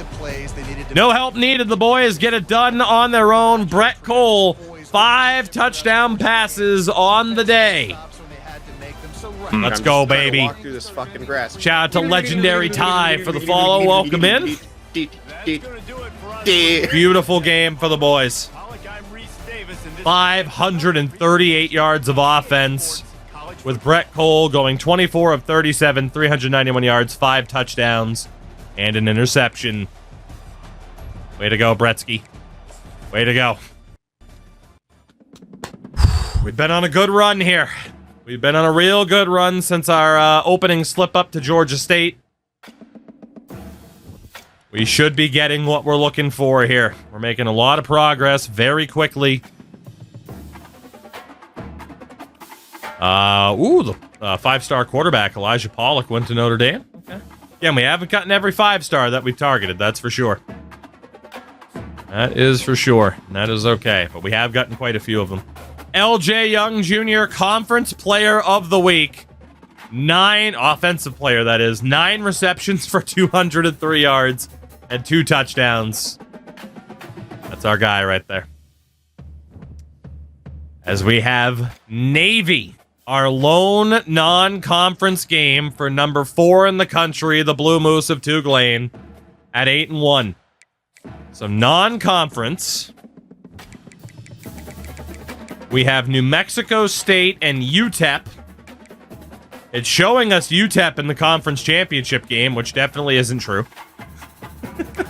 No help needed. The boys get it done on their own. Brett Cole, 5 touchdown passes on the day. Let's go, baby. Walk through this fucking grass. Shout out to Legendary Ty for the follow. Welcome in. Beautiful game for the boys. 538 yards of offense with Brett Cole going 24 of 37, 391 yards, 5 touchdowns, and an interception. Way to go, Bretsky. Way to go. We've been on a good run here. We've been on a real good run since our opening slip-up to Georgia State. We should be getting what we're looking for here. We're making a lot of progress very quickly. The 5-star quarterback, Elijah Pollock, went to Notre Dame. Okay. Again, we haven't gotten every 5-star that we've targeted, that's for sure. That is for sure. And that is okay, but we have gotten quite a few of them. LJ Young Jr. Conference Player of the Week. 9 offensive player, that is. 9 receptions for 203 yards and 2 touchdowns. That's our guy right there. As we have Navy, our lone non-conference game for number 4 in the country, the Blue Moose of TOUGLANE, at 8-1. So non-conference. We have New Mexico State and UTEP. It's showing us UTEP in the conference championship game, which definitely isn't true.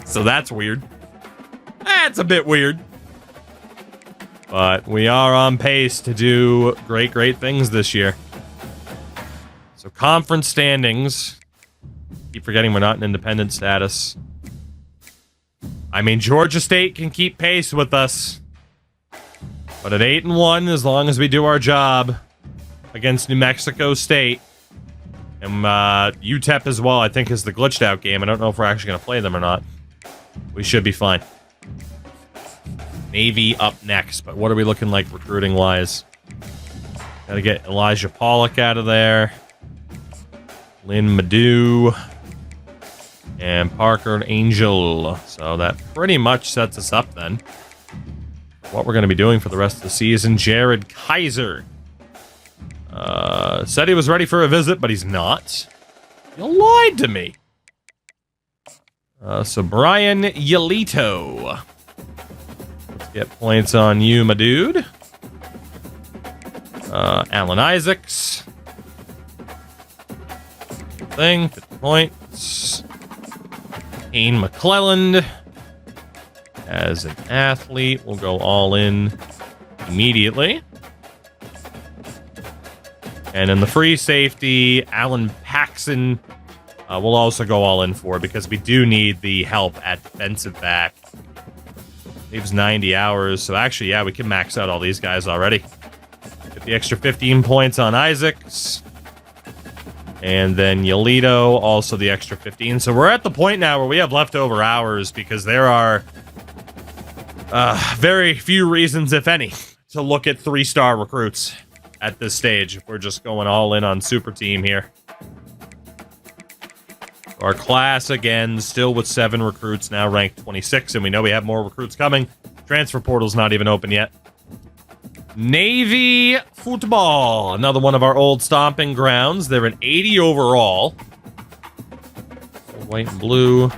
So that's weird. That's a bit weird. But we are on pace to do great, great things this year. So conference standings. Keep forgetting we're not in independent status. I mean, Georgia State can keep pace with us. But at 8-1, as long as we do our job against New Mexico State, and UTEP as well, I think, is the glitched out game. I don't know if we're actually going to play them or not. We should be fine. Navy up next, but what are we looking like recruiting-wise? Got to get Elijah Pollock out of there. Lynn Madu. And Parker Angel. So that pretty much sets us up then. What we're going to be doing for the rest of the season. Jared Kaiser. Said he was ready for a visit, but he's not. You lied to me. So Brian Yelito. Let's get points on you, my dude. Alan Isaacs. Same thing, 50 points. Kane McClelland. As an athlete, we'll go all in immediately. And in the free safety, Alan Paxson, we'll also go all in for because we do need the help at defensive back. Leaves 90 hours, so actually, yeah, we can max out all these guys already. Get the extra 15 points on Isaacs. And then Yolito, also the extra 15. So we're at the point now where we have leftover hours because there are very few reasons, if any, to look at 3-star recruits at this stage. We're just going all in on super team here. Our class, again, still with 7 recruits, now ranked 26, and we know we have more recruits coming. Transfer portal's not even open yet. Navy football, another one of our old stomping grounds. They're an 80 overall. White and blue.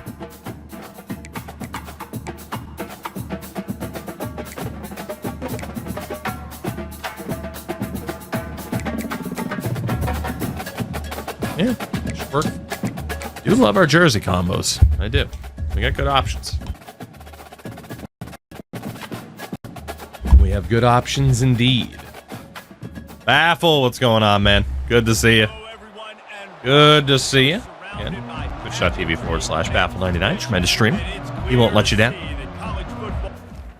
Yeah, should work. Do love our jersey combos. I do. We got good options. We have good options indeed. Baffle, what's going on, man? Good to see you. Good to see you. Again, twitch.tv/Baffle99. Tremendous stream. He won't let you down.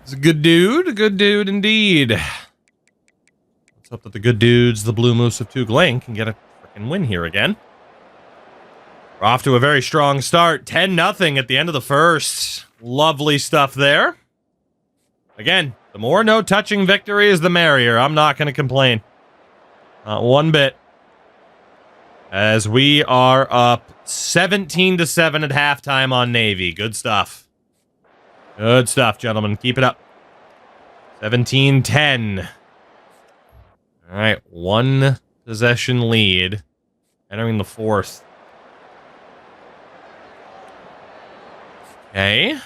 He's a good dude indeed. Let's hope that the good dudes, the Blue Moose of TOUGLANE, can get a freaking win here again. We're off to a very strong start. 10-0 at the end of the first. Lovely stuff there. Again, the more no-touching victories, the merrier. I'm not going to complain. Not one bit. As we are up 17-7 at halftime on Navy. Good stuff. Good stuff, gentlemen. Keep it up. 17-10. All right, 1 possession lead. Entering the 4th. Okay.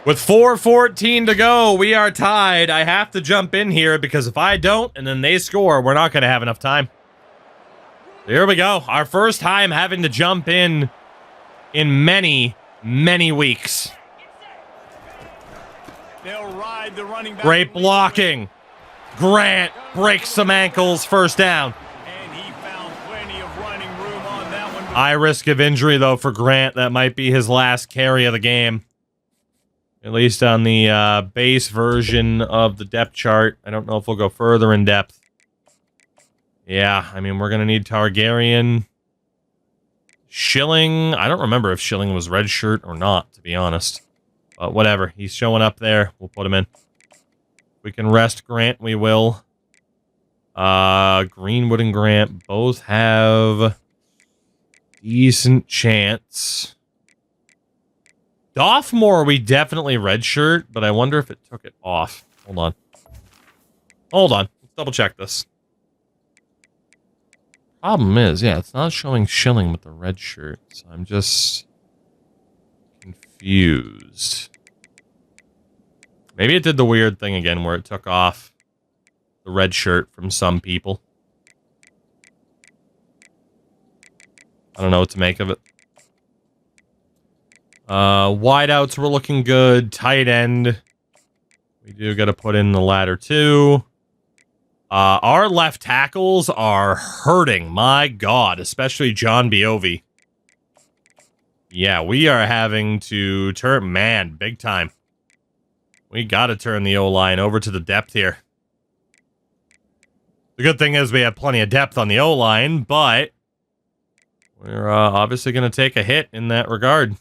With 4:14 to go, we are tied. I have to jump in here because if I don't and then they score, we're not going to have enough time. Here we go. Our first time having to jump in many, many weeks. They'll ride the running back. Great blocking. Grant breaks some ankles. First down. And he found plenty of running room on that one. High risk of injury, though, for Grant. That might be his last carry of the game. At least on the base version of the depth chart. I don't know if we'll go further in depth. Yeah, I mean, we're going to need Targaryen. Schilling. I don't remember if Schilling was red shirt or not, to be honest. But whatever. He's showing up there. We'll put him in. We can rest Grant. We will. Greenwood and Grant both have decent chance. Doffmore, we definitely redshirt, but I wonder if it took it off. Hold on. Let's double check this. Problem is, yeah, it's not showing Schilling with the red shirt, so I'm just confused. Maybe it did the weird thing again where it took off the red shirt from some people. I don't know what to make of it. Wideouts were looking good. Tight end. We do got to put in the ladder too. Our left tackles are hurting. My God, especially John Biovi. Yeah, we are having to turn, man, big time. We got to turn the O-line over to the depth here. The good thing is we have plenty of depth on the O-line, but we're obviously going to take a hit in that regard.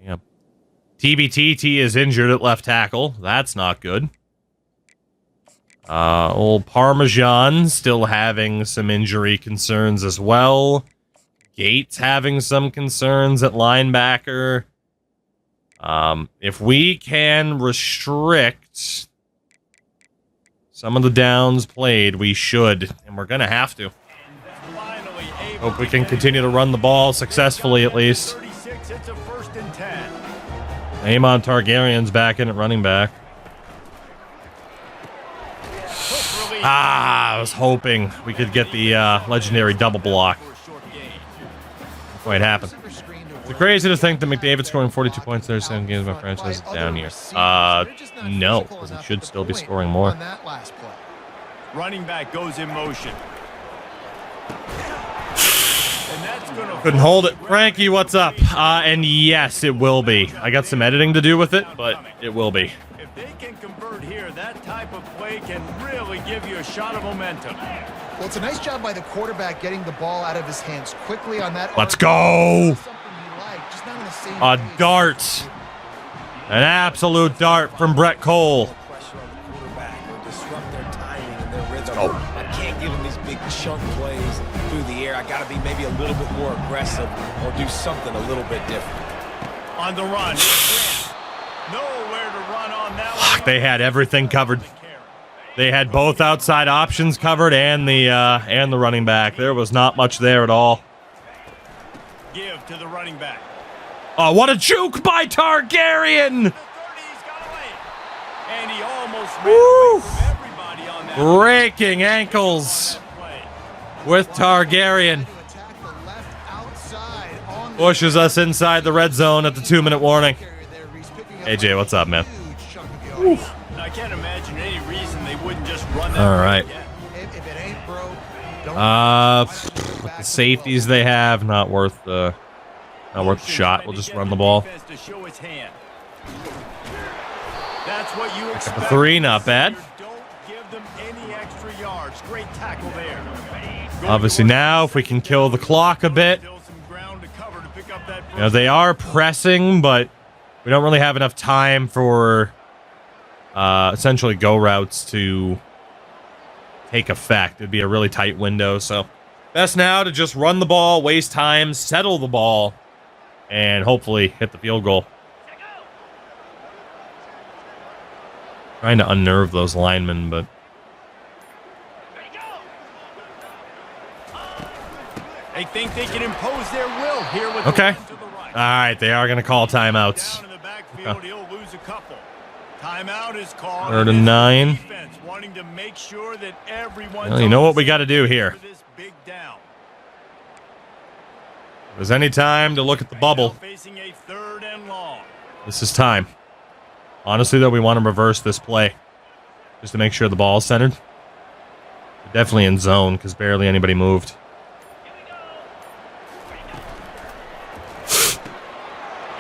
Yeah. TBTT is injured at left tackle. That's not good. Old Parmesan still having some injury concerns as well. Gates having some concerns at linebacker. If we can restrict some of the downs played, we should, and we're going to have to. Hope we can continue to run the ball successfully at least. Amon Targaryen's back in at running back. I was hoping we could get the legendary double block. Didn't quite happen. It's crazy to think that McDavid scoring 42 points there 7 games, my franchise is down here. No, because he should still be scoring more. Running back goes in motion. Couldn't hold it. Frankie, what's up? And yes, it will be. I got some editing to do with it, but it will be. If they can convert here, that type of play can really give you a shot of momentum. Well, it's a nice job by the quarterback getting the ball out of his hands quickly on that. Let's go! A dart. An absolute dart from Brett Cole. Oh. I can't give him these big chunk plays through the air. I got to be maybe a little bit more aggressive or do something a little bit different. On the run. Nowhere to run on that one. They had everything covered. They had both outside options covered and the running back. There was not much there at all. Give to the running back. Oh, what a juke by Targaryen! And he almost ran away from everybody on that. Breaking ankles with Targaryen. Pushes us inside the red zone at the 2-minute warning. AJ, what's up, man? I can't imagine any reason they wouldn't just run that. All right. If it ain't broke, don't with the safeties they have, not worth the shot. We'll just run the ball. That's what you expect. The 3, not bad. Don't give them any extra yards. Great tackle there. Obviously now, if we can kill the clock a bit. You know, they are pressing, but we don't really have enough time for essentially go routes to take effect. It'd be a really tight window, so best now to just run the ball, waste time, settle the ball, and hopefully hit the field goal. Trying to unnerve those linemen, but they think they can impose their will here with okay. the to the right. All right, they are going to call timeouts. Down in the backfield, he'll lose a couple. Timeout is called. 3rd and 9. Defense wanting to make sure that everyone's Well, you know what we got to do here. for this big down. If there's any time to look at the bubble, Facing a 3rd and long. this is time. Honestly, though, we want to reverse this play just to make sure the ball is centered. We're definitely in zone because barely anybody moved.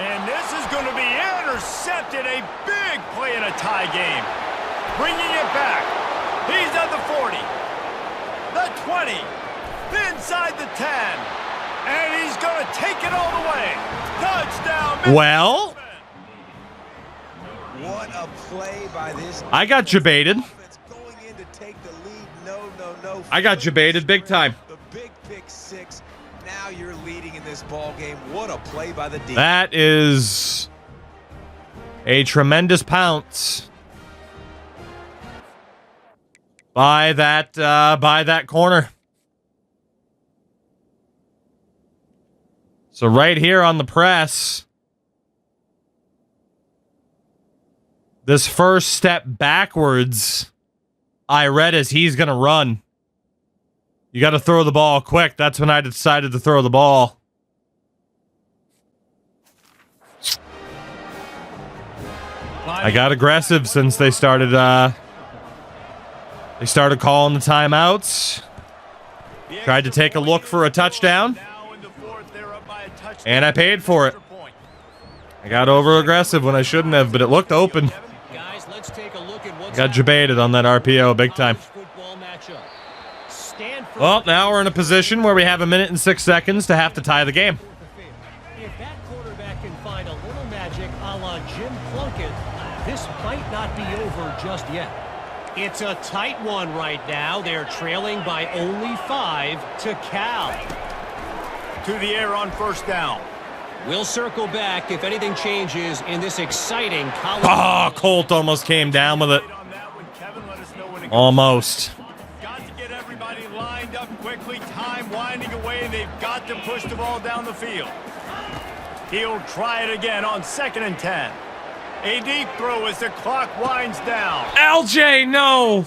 And this is going to be intercepted. A big play in a tie game. Bringing it back. He's at the 40. The 20. Inside the 10. And he's going to take it all the way. Touchdown. Well, What a play by this. I got jebaited. Offense going in to take the lead. No. I got jebaited big time. The big pick six. Now you're leading in this ball game. What a play by the defense. That is a tremendous pounce by that corner. So right here on the press, this first step backwards, I read as he's going to run. You got to throw the ball quick. That's when I decided to throw the ball. I got aggressive since they started calling the timeouts. Tried to take a look for a touchdown. And I paid for it. I got over aggressive when I shouldn't have, but it looked open. Got jebaited on that RPO big time. Well, now we're in a position where we have 1 minute and 6 seconds to have to tie the game. If that quarterback can find a little magic a la Jim Plunkett, this might not be over just yet. It's a tight one right now. They're trailing by only 5 to Cal. To the air on first down. We'll circle back if anything changes in this exciting college. Oh, Colt almost came down with it. On that one, Kevin, let us know when it goes. Almost. Got to get everybody lined up quickly. Time winding away. They've got to push the ball down the field. He'll try it again on 2nd and 10. A deep throw as the clock winds down. LJ, no.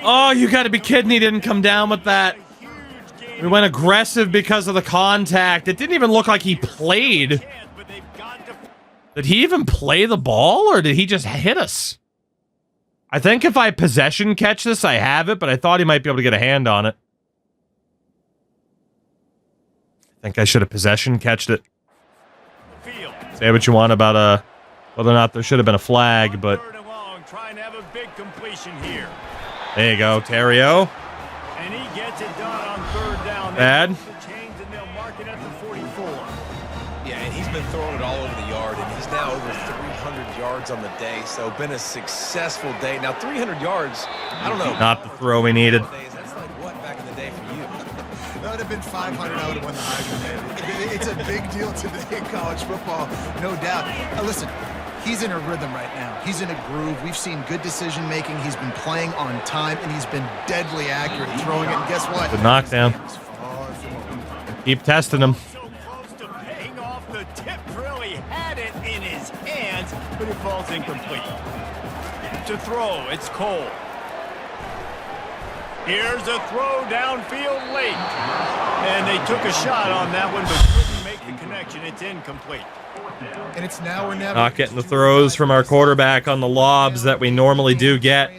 Oh, you got to be kidding. He didn't come down with that. We went aggressive because of the contact. It didn't even look like he played. Did he even play the ball, or did he just hit us? I think if I possession catch this, I have it, but I thought he might be able to get a hand on it. I think I should have possession catched it. Say what you want about whether or not there should have been a flag, but there you go, Terrio. And he gets it done on 3rd down. Bad. Yeah, and he's been throwing it all over the yard, and he's now over 300 yards on the day, so been a successful day. Now, 300 yards, I don't know. Not the throw we needed. That's like what back in the day for you? That would have been 500. I would have won the Heisman. It's a big deal today in college football, no doubt. Listen, he's in a rhythm right now. He's in a groove. We've seen good decision making. He's been playing on time, and he's been deadly accurate throwing it. And guess what? Good knockdown. Keep testing him. So close to paying off. The tip really had it in his hands, but it falls incomplete. To throw, it's Cole. Here's a throw downfield late. And they took a shot on that one, but couldn't make the connection. It's incomplete. And it's now or never. Not getting the throws from our quarterback on the lobs that we normally do get.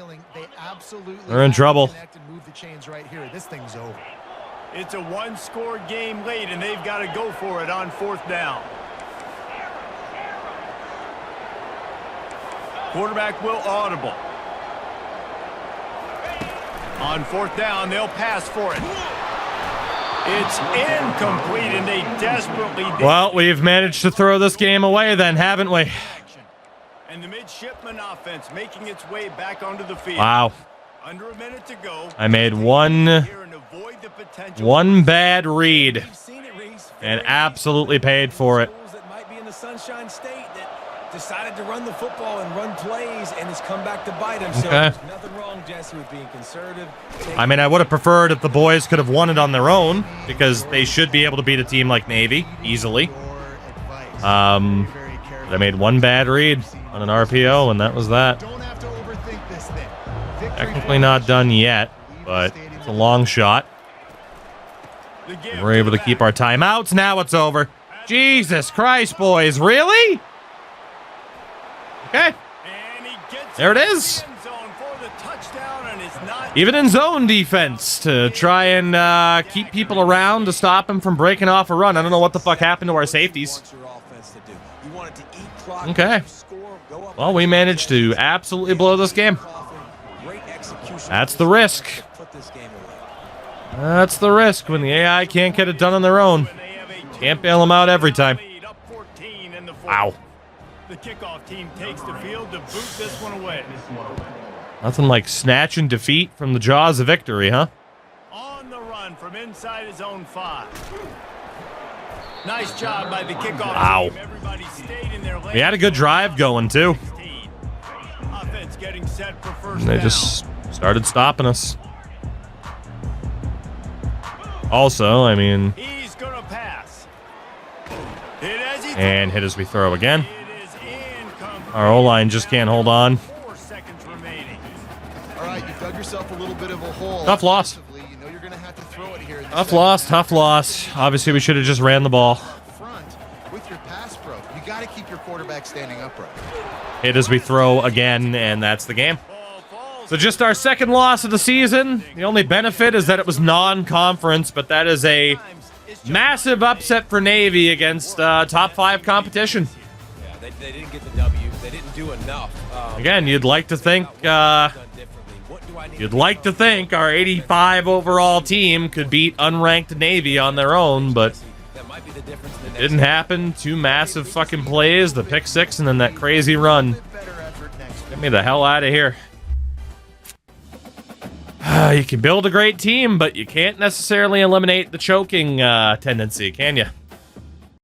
They're in trouble. Move the chains right here. This thing's over. It's a one-score game late, and they've got to go for it on 4th down. Quarterback will audible. On 4th down, they'll pass for it. It's incomplete, and they desperately did. Well, we've managed to throw this game away then, haven't we? And the midshipman offense making its way back onto the field. Wow. Under a minute to go. I made one bad read and absolutely paid for it. That might be in the Sunshine State that decided to run the football and run plays, and it's come back to bite him. So there's nothing wrong, Jesse, with being conservative. I mean, I would have preferred if the boys could have won it on their own, because they should be able to beat a team like Navy easily. But I made one bad read on an RPO, and that was that. Technically not done yet, but it's a long shot. And we're able to keep our timeouts. Now it's over. Jesus Christ, boys. Really? Okay. There it is. Even in zone defense to try and keep people around to stop him from breaking off a run. I don't know what the fuck happened to our safeties. Okay. Well, we managed to absolutely blow this game. That's the risk. That's the risk when the AI can't get it done on their own. Can't bail them out every time. Wow. The kickoff team takes the field to boot this one away. Nothing like snatch and defeat from the jaws of victory, huh? On the run from inside his own 5. Nice job by the kickoff Wow. team. Everybody stayed in their lane. We had a good drive going, too. Offense getting set for first And they down. just started stopping us. Also, I mean, He's gonna pass. Hit as he and hit as we throw again. It is incomplete. Our O-line just can't hold on. 4 seconds remaining. All right, you've dug yourself a little bit of a hole. Tough loss. Offensively. You know you're going to have to throw it here. in the Tough second loss, half. tough loss. Obviously, we should have just ran the ball. Front with your pass pro. You got to keep your quarterback standing upright. Hit as we throw again, and that's the game. Ball falls. So just our second loss of the season. The only benefit is that it was non-conference, but that is a massive upset for Navy against top 5 competition. Yeah, they didn't get the W. They didn't do enough. Again, you'd like to think done differently. What do I need you'd like to think our 85 overall team could beat unranked Navy on their own, but That might be the difference in the next didn't happen. 2 massive fucking plays, the pick 6, and then that crazy run. Better effort next. Get me the hell out of here. You can build a great team, but you can't necessarily eliminate the choking tendency, can you?